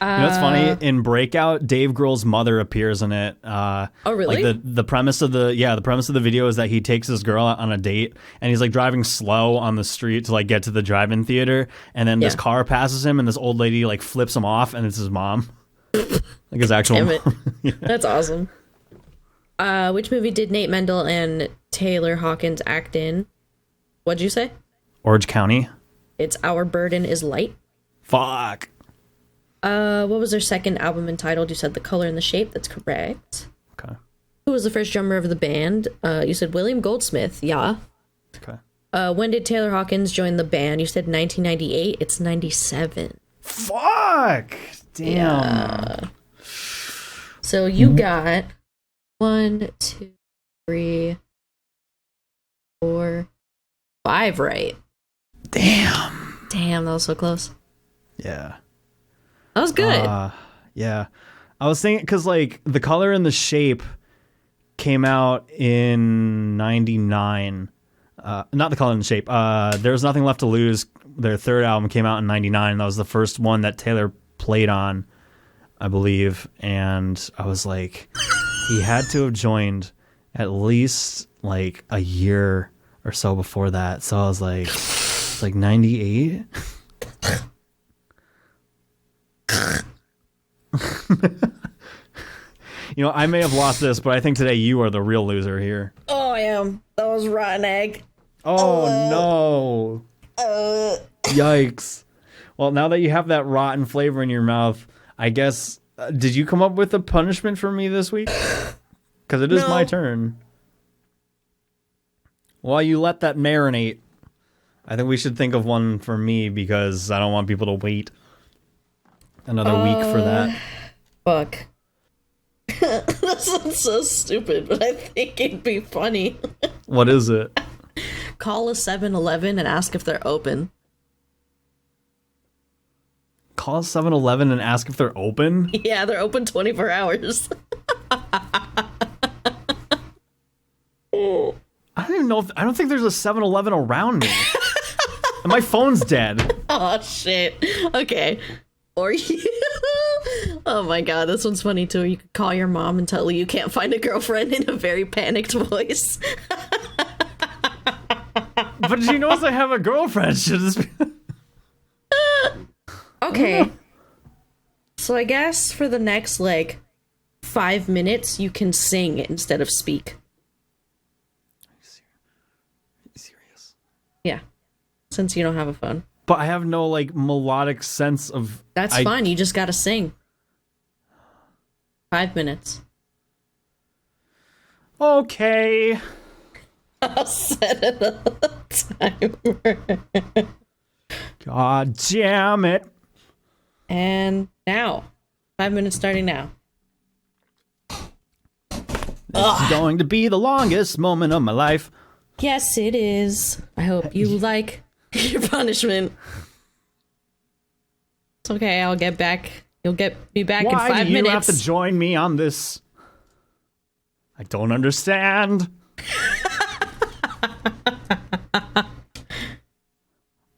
You know what's funny? In Breakout, Dave Grohl's mother appears in it. Oh, really? Like the premise of the video is that he takes this girl out on a date, and he's like driving slow on the street to like get to the drive-in theater, and then this car passes him, and this old lady like flips him off, and it's his mom, like his actual Damn it. mom. Yeah. That's awesome. Which movie did Nate Mendel and Taylor Hawkins act in? What'd you say? Orange County. It's Our Burden is Light. Fuck. What was their second album entitled? You said The Color and the Shape. That's correct. Okay. Who was the first drummer of the band? You said William Goldsmith. Yeah. Okay. When did Taylor Hawkins join the band? You said 1998. It's 97. Fuck. Damn. Yeah. So you got 1, 2, 3, 4, 5 right. Damn, that was so close. Yeah. That was good. Yeah. I was thinking, because like The Color and the Shape came out in 99. Not The Color and the Shape. There's Nothing Left to Lose. Their third album came out in 99. That was the first one that Taylor played on, I believe. And I was like, he had to have joined at least like a year or so before that. So I was like, it's like 98. You know, I may have lost this, but I think today you are the real loser here. Oh, I am. That was rotten egg. Oh, no. Yikes. Well, now that you have that rotten flavor in your mouth, I guess, did you come up with a punishment for me this week? Because it is my turn. While you let that marinate, I think we should think of one for me because I don't want people to wait another week for that. Fuck. That sounds so stupid, but I think it'd be funny. What is it? Call a 7-Eleven and ask if they're open. Call a 7-Eleven and ask if they're open? Yeah, they're open 24 hours. I don't even know I don't think there's a 7-Eleven around me. And my phone's dead. Oh, shit. Okay. Or you... Oh my god, this one's funny too. You could call your mom and tell her you can't find a girlfriend in a very panicked voice. But she knows I have a girlfriend. She'll just be... Okay. So I guess for the next, 5 minutes, you can sing instead of speak. Are you serious? Yeah. Since you don't have a phone. But I have no, melodic sense of... That's fine. You just gotta sing. 5 minutes. Okay. I'll set it a timer. God damn it. And now. 5 minutes starting now. This is going to be the longest moment of my life. Yes, it is. I hope you like your punishment. It's okay, I'll get back. You'll get me back in 5 minutes. Why do you have to join me on this? I don't understand.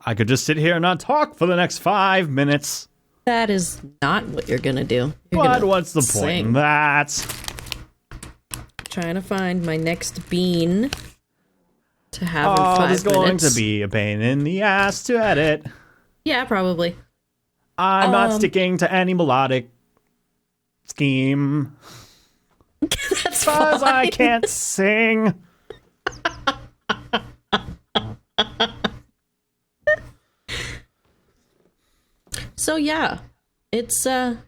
I could just sit here and not talk for the next 5 minutes. That is not what you're gonna do. But what's the point in that? Trying to find my next bean to have in 5 minutes. It's going to be a pain in the ass to edit. Yeah, probably. I'm not sticking to any melodic scheme. That's because I can't sing. So yeah, it's been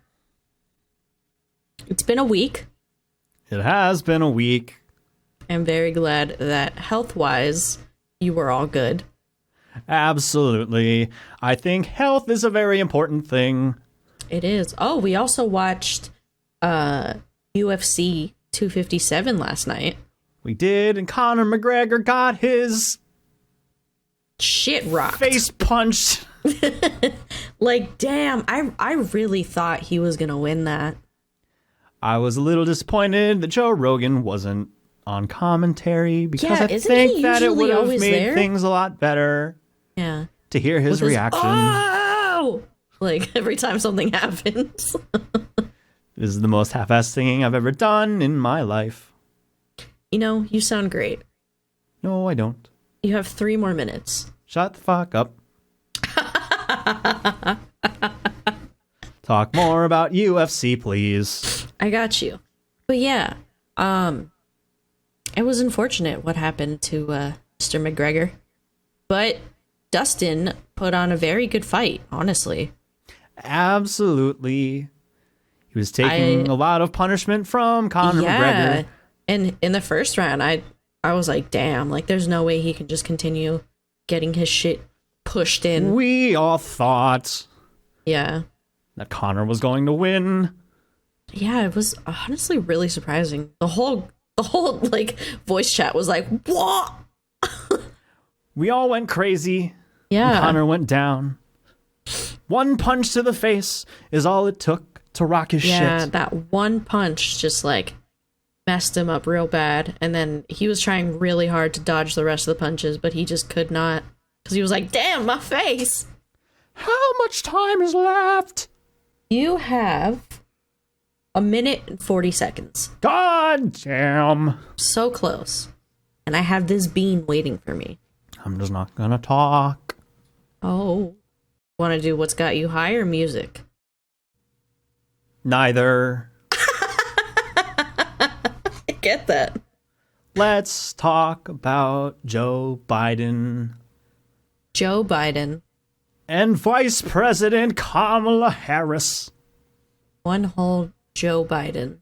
a week. It has been a week. I'm very glad that health-wise, you were all good. Absolutely. I think health is a very important thing. It is. Oh, we also watched UFC 257 last night. We did, and Conor McGregor got his shit rocked. Face punched. Like, damn, I really thought he was going to win that. I was a little disappointed that Joe Rogan wasn't on commentary because I think that it would have made things a lot better. Yeah. To hear his reaction. Oh! Like, every time something happens. This is the most half-assed singing I've ever done in my life. You know, you sound great. No, I don't. You have 3 more minutes. Shut the fuck up. Talk more about UFC, please. I got you. But yeah, it was unfortunate what happened to Mr. McGregor. But Dustin put on a very good fight, honestly. Absolutely. He was taking a lot of punishment from Conor McGregor. And in the first round, I was like, damn, like there's no way he can just continue getting his shit pushed in. We all thought that Conor was going to win. Yeah, it was honestly really surprising. The whole like voice chat was like, what? We all went crazy. Yeah. And Conor went down. One punch to the face is all it took to rock his shit. Yeah, that one punch just like messed him up real bad. And then he was trying really hard to dodge the rest of the punches, but he just could not. Because he was like, damn, my face. How much time is left? You have 1 minute and 40 seconds. God damn. So close. And I have this bean waiting for me. I'm just not gonna talk. Oh. Want to do What's Got You High or music? Neither. I get that. Let's talk about Joe Biden. Joe Biden. And Vice President Kamala Harris. One whole Joe Biden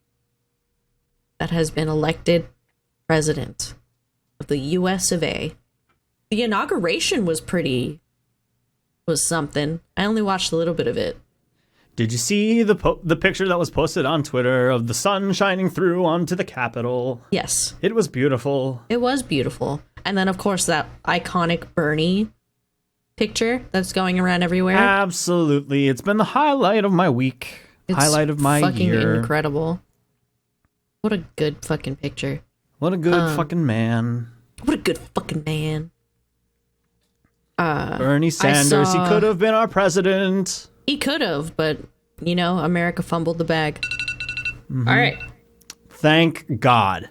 that has been elected president of the US of A. The inauguration was something. I only watched a little bit of it. Did you see the picture that was posted on Twitter of the sun shining through onto the Capitol? Yes. It was beautiful. It was beautiful. And then, of course, that iconic Bernie picture that's going around everywhere. Absolutely. It's been the highlight of my week. Highlight of my fucking year. Incredible. What a good fucking picture. What a good fucking man. What a good fucking man. Bernie Sanders, he could have been our president. He could have, but, you know, America fumbled the bag. Mm-hmm. All right. Thank God.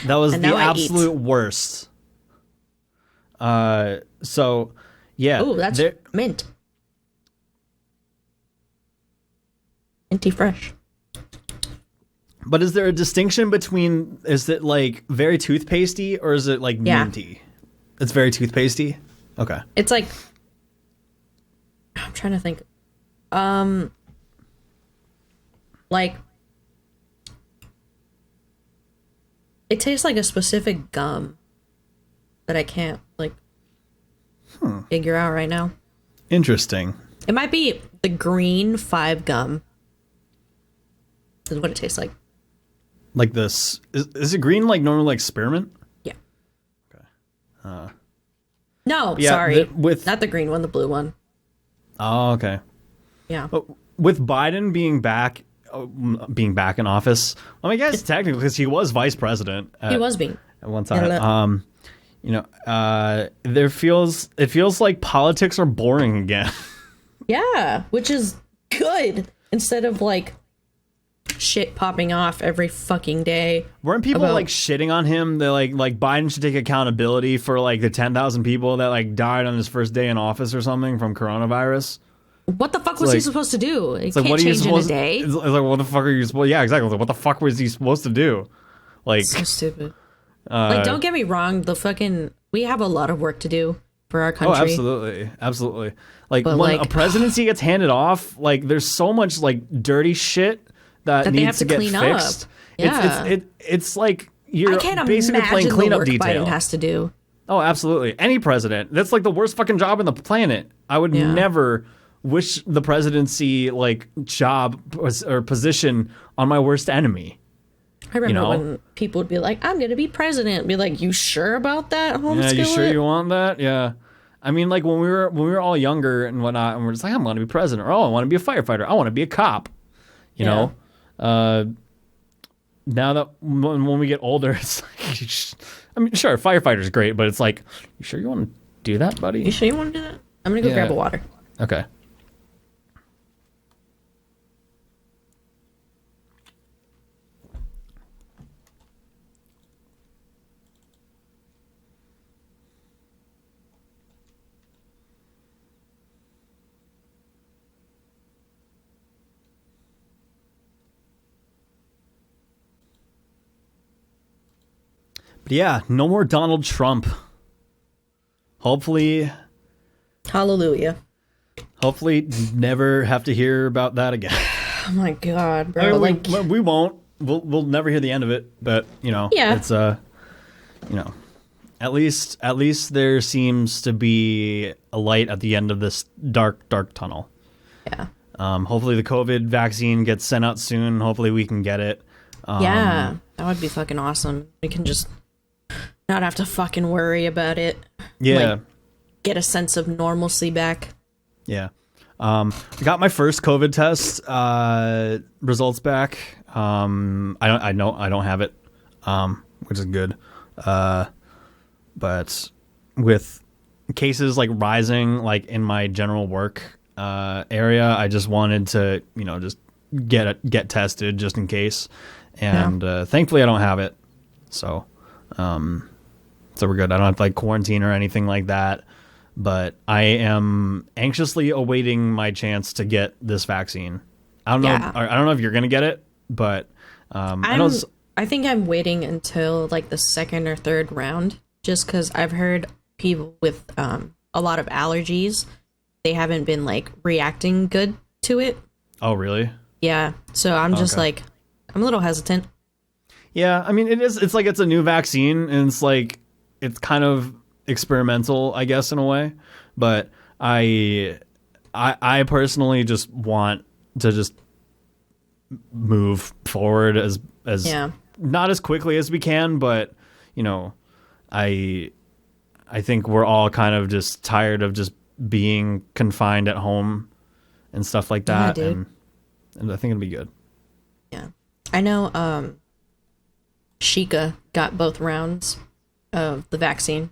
That was the absolute worst. So, yeah. Oh, that's mint. Minty fresh. But is there a distinction between, is it like very toothpastey or is it like minty? It's very toothpastey? Okay. It's like, I'm trying to think. Like, it tastes like a specific gum that I can't, like, figure out right now. Interesting. It might be the green 5 gum. Is what it tastes like. Like this, is it green like normal like spearmint? Yeah. Okay. No, yeah, sorry. with not the green one, the blue one. Oh, okay. Yeah. But with Biden being back in office, I guess technically because he was vice president. He was being at one time. It feels like politics are boring again. Yeah, which is good instead of like shit popping off every fucking day. Weren't people like shitting on him? They're like Biden should take accountability for like the 10,000 people that like died on his first day in office or something from coronavirus. What the fuck was he supposed to do? It can't what are you change in a supposed day. It's like, what the fuck are you supposed? Yeah, exactly. Like, what the fuck was he supposed to do? Like, so stupid. Like, don't get me wrong. We have a lot of work to do for our country. Oh, absolutely. Like when a presidency gets handed off, like there's so much like dirty shit that needs to get fixed. Up. Yeah. It's like you're basically playing the cleanup work detail. Biden has to do. Oh, absolutely. Any president. That's like the worst fucking job on the planet. I would never wish the presidency like job or position on my worst enemy. I remember when people would be like, I'm going to be president. Be like, you sure about that, homeschool? Yeah, you sure you want that? Yeah. I mean, like when we were all younger and whatnot, and we're just like, I want to be president, or I want to be a firefighter, I want to be a cop. You know? Now that when we get older, it's like, I mean, sure, firefighter's great, but it's like, you sure you want to do that, buddy? You sure you want to do that? I'm going to go grab a water. Okay. But yeah, no more Donald Trump. Hopefully, hallelujah. Hopefully, never have to hear about that again. Oh my god, bro! We won't. We'll never hear the end of it. But it's at least there seems to be a light at the end of this dark tunnel. Yeah. Hopefully, the COVID vaccine gets sent out soon. Hopefully, we can get it. Yeah, that would be fucking awesome. We can just not have to fucking worry about it. Yeah. Like, get a sense of normalcy back. Yeah. I got my first COVID test results back. I don't have it, which is good. But with cases like rising like in my general work area, I just wanted to, just get tested just in case. And thankfully I don't have it. So we're good. I don't have to like quarantine or anything like that. But I am anxiously awaiting my chance to get this vaccine. I don't know. I don't know if you're gonna get it, but I think I'm waiting until like the second or third round, just because I've heard people with a lot of allergies, they haven't been like reacting good to it. Oh, really? Yeah. So I'm just like, I'm a little hesitant. Yeah, I mean, it's like it's a new vaccine, and it's like it's kind of experimental, I guess, in a way. But I personally just want to just move forward as not as quickly as we can, but I think we're all kind of just tired of just being confined at home and stuff like that, and I think it'll be good. Yeah, I know. Sheikah got both rounds of the vaccine.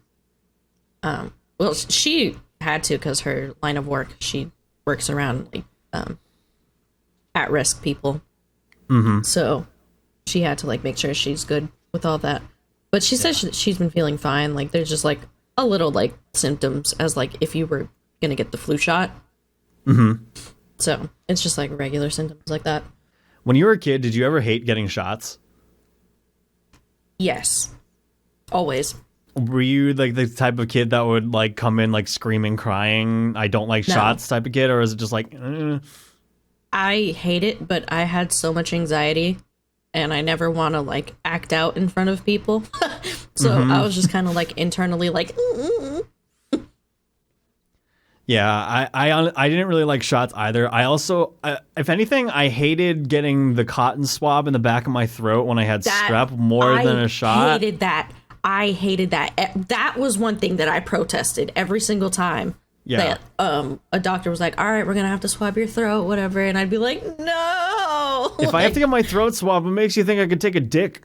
Well, she had to because her line of work, she works around like at-risk people. Mm-hmm. So she had to like make sure she's good with all that. But she says she's been feeling fine. Like there's just like a little like symptoms as like if you were gonna get the flu shot. Mm-hmm. So it's just like regular symptoms like that. When you were a kid, did you ever hate getting shots? Yes. Always. Were you like the type of kid that would like come in like screaming, crying, I don't like shots type of kid? Or is it just like... I hate it, but I had so much anxiety and I never want to like act out in front of people. So I was just kind of like internally like... Yeah, I didn't really like shots either. I also, if anything, I hated getting the cotton swab in the back of my throat when I had strep more than a shot. I hated that. That was one thing that I protested every single time. Yeah. That a doctor was like, all right, we're going to have to swab your throat, whatever. And I'd be like, no. If I have to get my throat swabbed, what makes you think I could take a dick?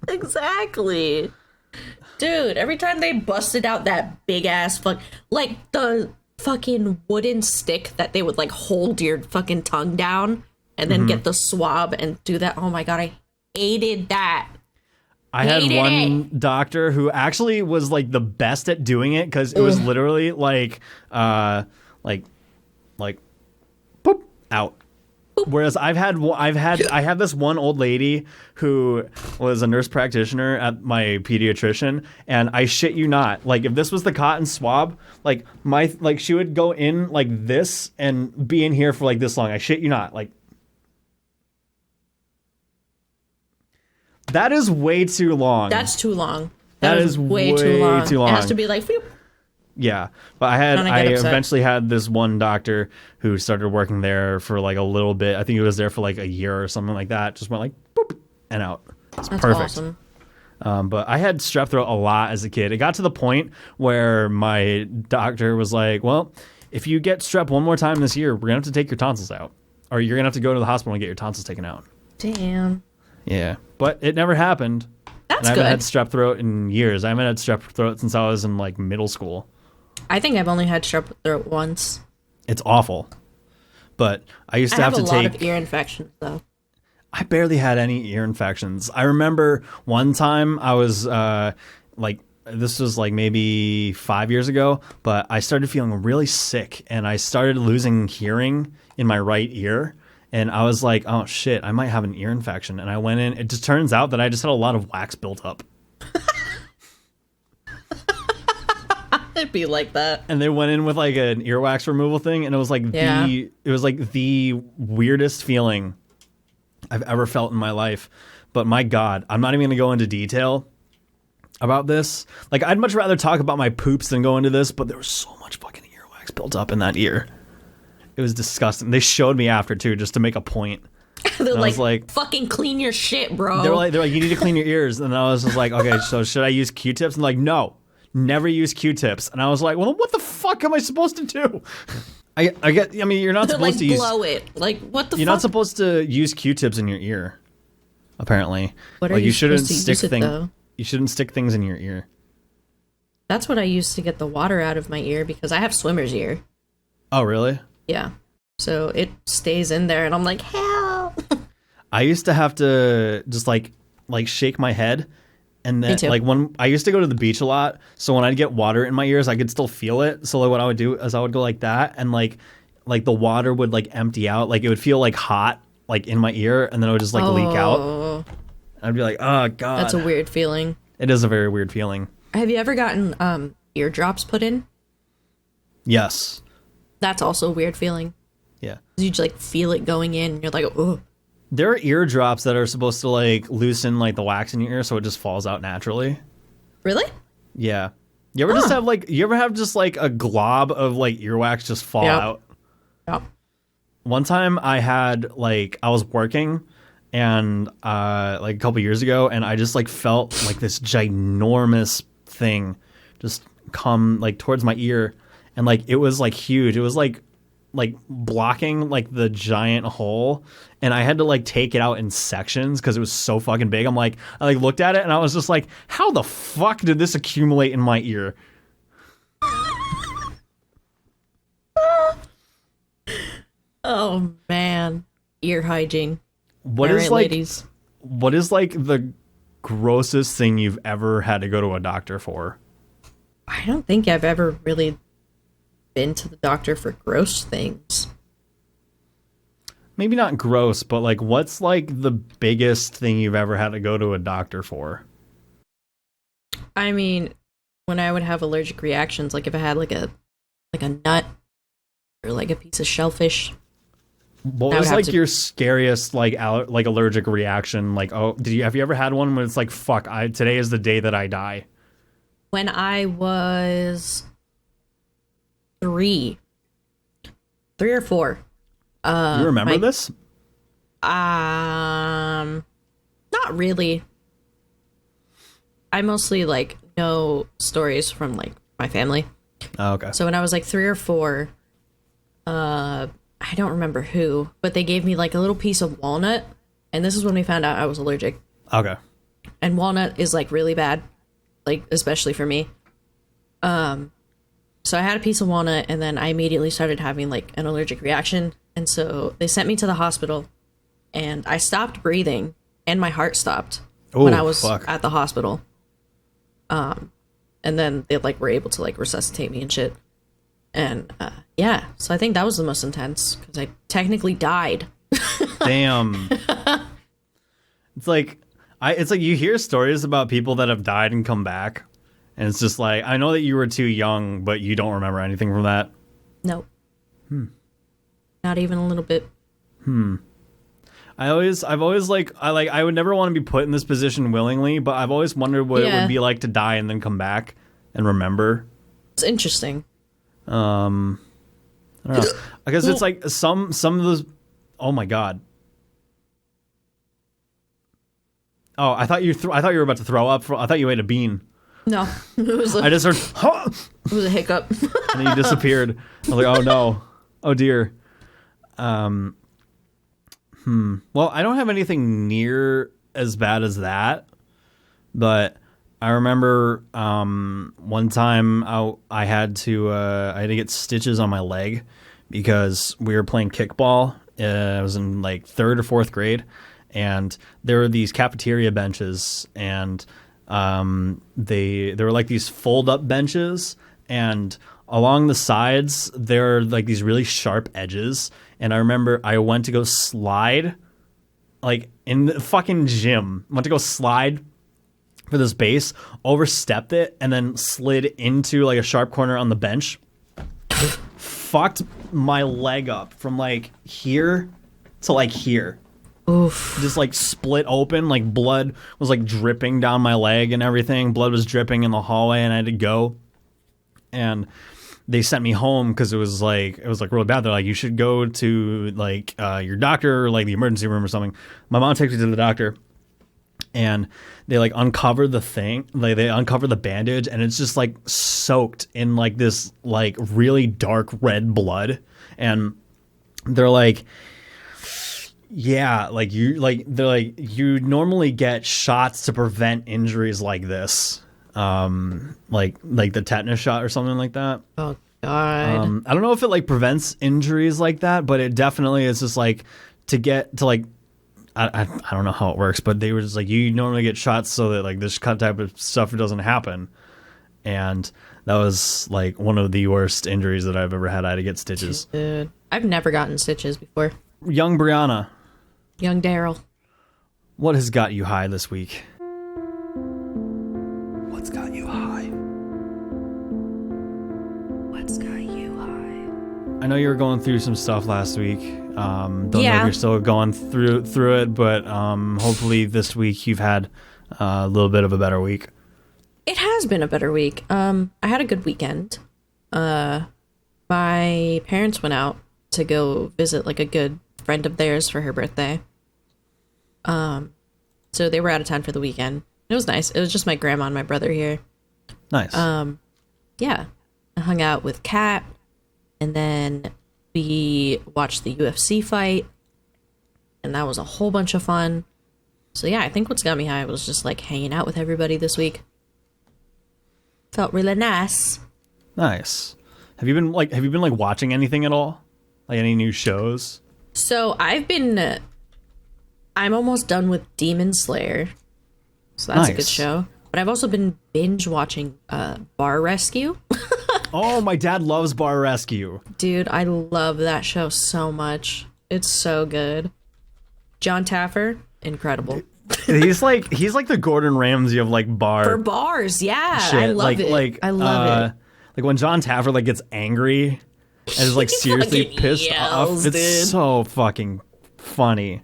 Exactly. Dude, every time they busted out that big ass like the fucking wooden stick that they would like hold your fucking tongue down and then get the swab and do that. Oh my God, I hated that. I had one doctor who actually was like the best at doing it because it was literally like boop, out. Whereas I had this one old lady who was a nurse practitioner at my pediatrician, and I shit you not, like if this was the cotton swab, like she would go in like this and be in here for like this long. I shit you not, like that is way too long. That's too long. That is way too long. It has to be like. Phew. Yeah, but I eventually had this one doctor who started working there for like a little bit. I think he was there for like a year or something like that. Just went like boop and out. It's That's perfect. Awesome. But I had strep throat a lot as a kid. It got to the point where my doctor was like, "Well, if you get strep one more time this year, we're gonna have to take your tonsils out, or you're gonna have to go to the hospital and get your tonsils taken out." Damn. Yeah, but it never happened. That's and I good. haven't had strep throat in years. I haven't had strep throat since I was in like middle school. I think I've only had strep throat once. It's awful. But I used to have to take... I have a lot of ear infections, though. I barely had any ear infections. I remember one time I was, this was like maybe 5 years ago, but I started feeling really sick, and I started losing hearing in my right ear. And I was like, oh, shit, I might have an ear infection. And I went in. It just turns out that I just had a lot of wax built up. It'd be like that. And they went in with like an earwax removal thing, and it was like the weirdest feeling I've ever felt in my life. But my God, I'm not even going to go into detail about this. Like, I'd much rather talk about my poops than go into this, but there was so much fucking earwax built up in that ear. It was disgusting. They showed me after too, just to make a point. They're like, fucking clean your shit, bro. They're like, you need to clean your ears. And I was just like, okay, so should I use Q-tips? And like, no. Never use Q-tips. And I was like, well, what the fuck am I supposed to do? I mean, you're not supposed like to use... blow it. Like, what the fuck? You're not supposed to use Q-tips in your ear, apparently. What are you supposed to use it, though? You shouldn't stick things in your ear. That's what I use to get the water out of my ear, because I have swimmer's ear. Oh, really? Yeah. So it stays in there, and I'm like, hell! I used to have to just, like shake my head. And then, like, when I used to go to the beach a lot, so when I'd get water in my ears, I could still feel it. So like, what I would do is I would go like that, and like the water would like empty out, like it would feel like hot, like in my ear, and then it would just like leak out. I'd be like, oh God, that's a weird feeling. It is a very weird feeling. Have you ever gotten eardrops put in? Yes. That's also a weird feeling. Yeah. You just like feel it going in, and you're like, oh. There are ear drops that are supposed to like loosen like the wax in your ear so it just falls out naturally. Really? Yeah. You ever have just like a glob of like earwax just fall out? Yeah. One time I was working and like a couple years ago, and I just like felt like this ginormous thing just come like towards my ear, and like it was like huge. It was like blocking like the giant hole, and I had to like take it out in sections because it was so fucking big. I looked at it and I was just like, how the fuck did this accumulate in my ear? Oh man, ear hygiene. What is the grossest thing you've ever had to go to a doctor for? I don't think I've ever really been to the doctor for gross things. Maybe not gross, but like, what's like the biggest thing you've ever had to go to a doctor for? I mean, when I would have allergic reactions, like if I had like a nut or like a piece of shellfish. What was like your scariest like allergic reaction? Like, oh, have you ever had one when it's like, fuck, today is the day that I die? when I was 3 or 4. You remember this? Not really. I mostly like know stories from like my family. Oh, okay. So when I was like 3 or 4, I don't remember who, but they gave me like a little piece of walnut, and this is when we found out I was allergic. Okay. And walnut is like really bad, like especially for me. So I had a piece of walnut, and then I immediately started having like an allergic reaction, and so they sent me to the hospital, and I stopped breathing, and my heart stopped when I was at the hospital. And then they like were able to like resuscitate me and shit. And yeah, so I think that was the most intense because I technically died. Damn. It's like you hear stories about people that have died and come back, and it's just like, I know that you were too young, but you don't remember anything from that. Nope. Not even a little bit. I would never want to be put in this position willingly, but I've always wondered what it would be like to die and then come back and remember. It's interesting. I don't know. I guess it's like some of those. Oh my god. Oh, I thought you were about to throw up. I thought you ate a bean. No, it was. I just heard. Huh! It was a hiccup. And then you disappeared. I was like, oh no, oh dear. Well, I don't have anything near as bad as that, but I remember one time I had to get stitches on my leg because we were playing kickball. I was in like 3rd or 4th grade, and there were these cafeteria benches, and they were like these fold-up benches, and along the sides there are like these really sharp edges. And I remember I went to go slide, like in the fucking gym, went to go slide for this base, overstepped it, and then slid into like a sharp corner on the bench. Fucked my leg up from like here to like here. Oof. Just like split open, like blood was like dripping down my leg and everything. Blood was dripping in the hallway, and I had to go. And they sent me home because it was like really bad. They're like, you should go to like your doctor or like the emergency room or something. My mom takes me to the doctor, and they like uncover the thing, like they uncover the bandage, and it's just like soaked in like this like really dark red blood. And they're like, yeah, like they're like, you normally get shots to prevent injuries like this. Like the tetanus shot or something like that. Oh god. I don't know if it like prevents injuries like that, but it definitely is just like to get to like, I don't know how it works, but they were just like, you normally get shots so that like this type of stuff doesn't happen. And that was like one of the worst injuries that I've ever had. I had to get stitches. Dude, I've never gotten stitches before. Young Brianna. Young Darryl. What has got you high this week? What's got you high? What's got you high? I know you were going through some stuff last week. Don't know if you're still going through it, but hopefully this week you've had a little bit of a better week. It has been a better week. I had a good weekend. My parents went out to go visit like a good friend of theirs for her birthday. So they were out of town for the weekend. It was nice. It was just my grandma and my brother here. Nice. Yeah. I hung out with Kat, and then we watched the UFC fight, and that was a whole bunch of fun. So yeah, I think what's got me high was just like hanging out with everybody this week. Felt really nice. Nice. Have you been watching anything at all? Like any new shows? So I'm almost done with Demon Slayer. So that's a good show. But I've also been binge watching Bar Rescue. Oh, my dad loves Bar Rescue. Dude, I love that show so much. It's so good. John Taffer, incredible. He's like the Gordon Ramsay of like bar for bars. Yeah, shit. I love it. I love it. Like when John Taffer like gets angry and is like seriously pissed off. It's so fucking funny.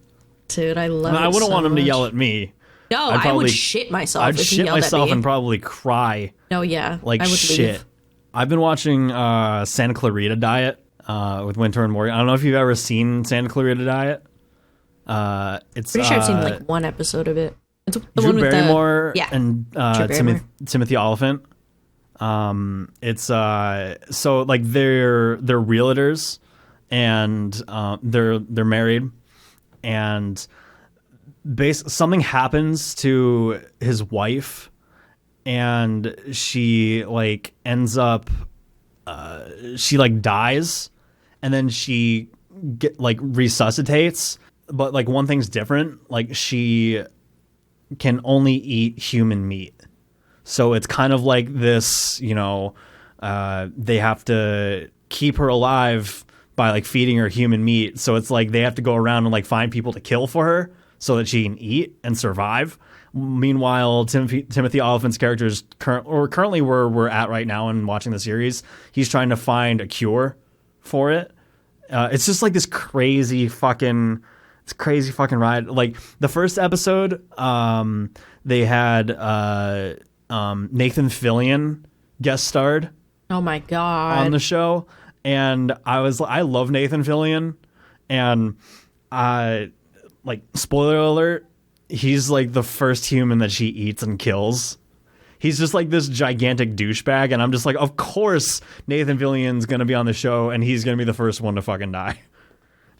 Dude, I love it. I wouldn't so want him much. to yell at me. No, I would shit myself. I'd if he shit yelled myself at me. and probably cry. Oh yeah, Like I would shit. leave. I've been watching Santa Clarita Diet with Winter and Morgan. I don't know if you've ever seen Santa Clarita Diet. It's Pretty sure I've seen like one episode of it. It's the Drew one with Barrymore the and Timothy Oliphant. It's so like they're realtors and they're married, and something happens to his wife, and she like ends up she like dies, and then she resuscitates, but like one thing's different, like she can only eat human meat. So it's kind of like this, they have to keep her alive by like feeding her human meat. So it's like they have to go around and like find people to kill for her so that she can eat and survive. Meanwhile, Timothy Oliphant's character is currently where we're at right now and watching the series. He's trying to find a cure for it. It's just like this crazy fucking ride. Like the first episode, they had Nathan Fillion guest starred. Oh my god! On the show, and I love Nathan Fillion, and like spoiler alert, he's like the first human that she eats and kills. He's just like this gigantic douchebag, and I'm just like, of course Nathan Fillion's gonna be on the show, and he's gonna be the first one to fucking die.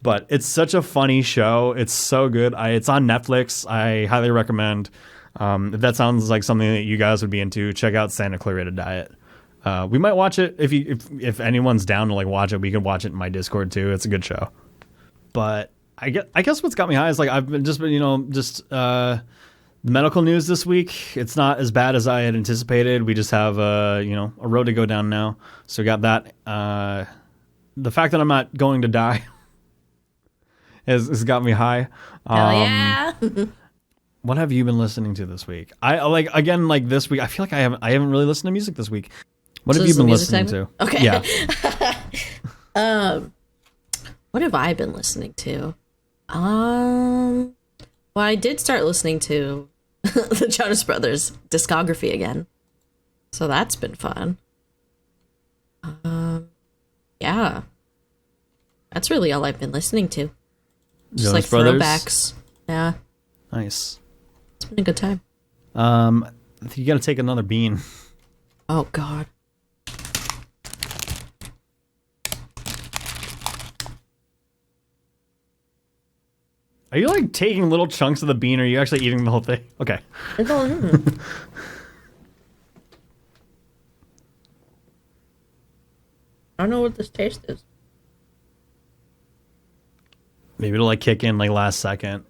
But it's such a funny show. It's so good. It's on Netflix. I highly recommend. If that sounds like something that you guys would be into, check out Santa Clarita Diet. We might watch it if anyone's down to like watch it. We could watch it in my Discord too. It's a good show. But I guess what's got me high is like I've been the medical news this week. It's not as bad as I had anticipated. We just have a road to go down now. So we got that. The fact that I'm not going to die has got me high. Hell yeah. What have you been listening to this week? This week I feel like I haven't really listened to music this week. What have you been listening to? Okay. Yeah. What have I been listening to? Well, I did start listening to the Jonas Brothers discography again, so that's been fun. Yeah, that's really all I've been listening to. Just Jonas like Brothers? throwbacks. Yeah. Nice. It's been a good time. You got to take another bean. Oh God. Are you like taking little chunks of the bean, or are you actually eating the whole thing? Okay. I don't know what this taste is. Maybe it'll like kick in like last second.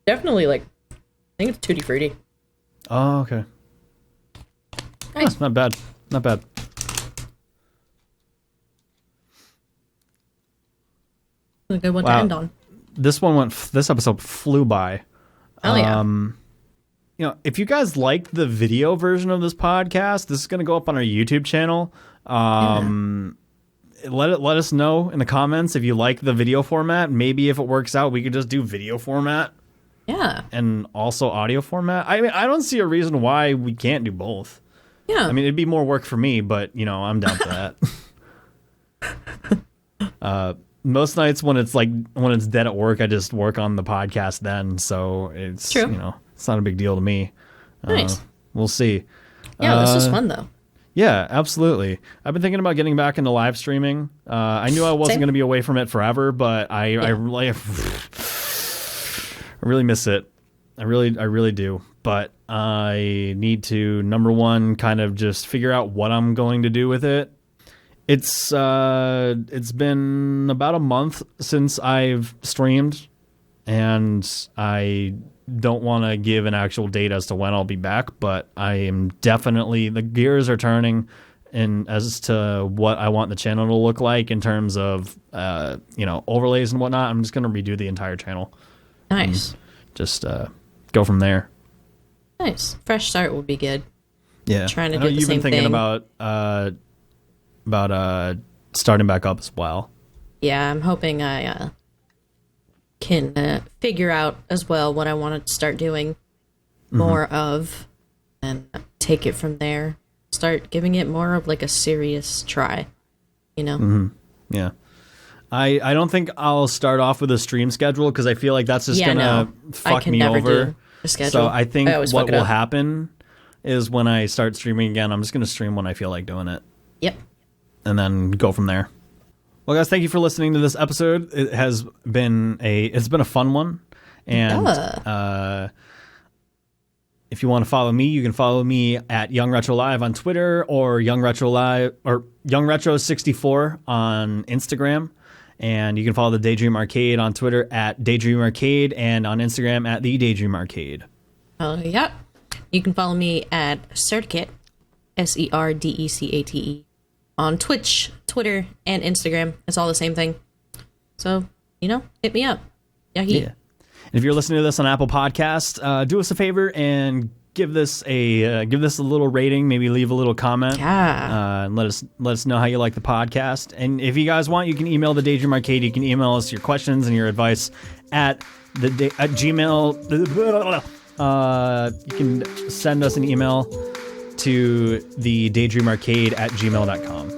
Definitely like, I think it's Tutti Frutti. Oh, okay. Nice. Not bad. Not bad. A good one to end on. This episode flew by. Oh yeah. If you guys liked the video version of this podcast, this is going to go up on our YouTube channel. Let us know in the comments if you like the video format. Maybe if it works out, we could just do video format. Yeah. And also audio format. I mean, I don't see a reason why we can't do both. Yeah. I mean, it'd be more work for me, but I'm down for that. Most nights when it's dead at work, I just work on the podcast then. So it's true. It's not a big deal to me. Nice. We'll see. Yeah, this was fun though. Yeah, absolutely. I've been thinking about getting back into live streaming. I knew I wasn't going to be away from it forever, but I really miss it. I really do. But I need to, number one, kind of just figure out what I'm going to do with it. It's been about a month since I've streamed, and I don't want to give an actual date as to when I'll be back, but I am definitely, the gears are turning in as to what I want the channel to look like in terms of overlays and whatnot. I'm just going to redo the entire channel. Nice. Just go from there. Nice. Fresh start would be good. Yeah. Trying to I know do the you've same been thinking thing. about starting back up as well. Yeah, I'm hoping I can figure out as well what I want to start doing more of, and take it from there. Start giving it more of like a serious try, you know? Yeah. I don't think I'll start off with a stream schedule because I feel like that's just gonna fuck me over. So I think what will happen is when I start streaming again, I'm just gonna stream when I feel like doing it. Yep. And then go from there. Well, guys, thank you for listening to this episode. It's been a fun one, and if you want to follow me, you can follow me at Young Retro Live on Twitter or Young Retro Live or Young Retro 64 on Instagram. And you can follow the Daydream Arcade on Twitter at Daydream Arcade and on Instagram at the Daydream Arcade. Yep. You can follow me at Serdecate, SERDECATE, on Twitch, Twitter, and Instagram. It's all the same thing. So, hit me up. Yeah. And if you're listening to this on Apple Podcasts, do us a favor and give this a little rating. Maybe leave a little comment. Yeah. And let us know how you like the podcast. And if you guys want, you can email the Daydream Arcade. You can email us your questions and your advice at Gmail. You can send us an email to the daydreamarcade@gmail.com.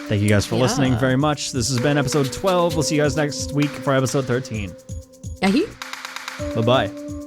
Thank you guys for listening very much. This has been episode 12. We'll see you guys next week for episode 13. Yeah. Bye-bye.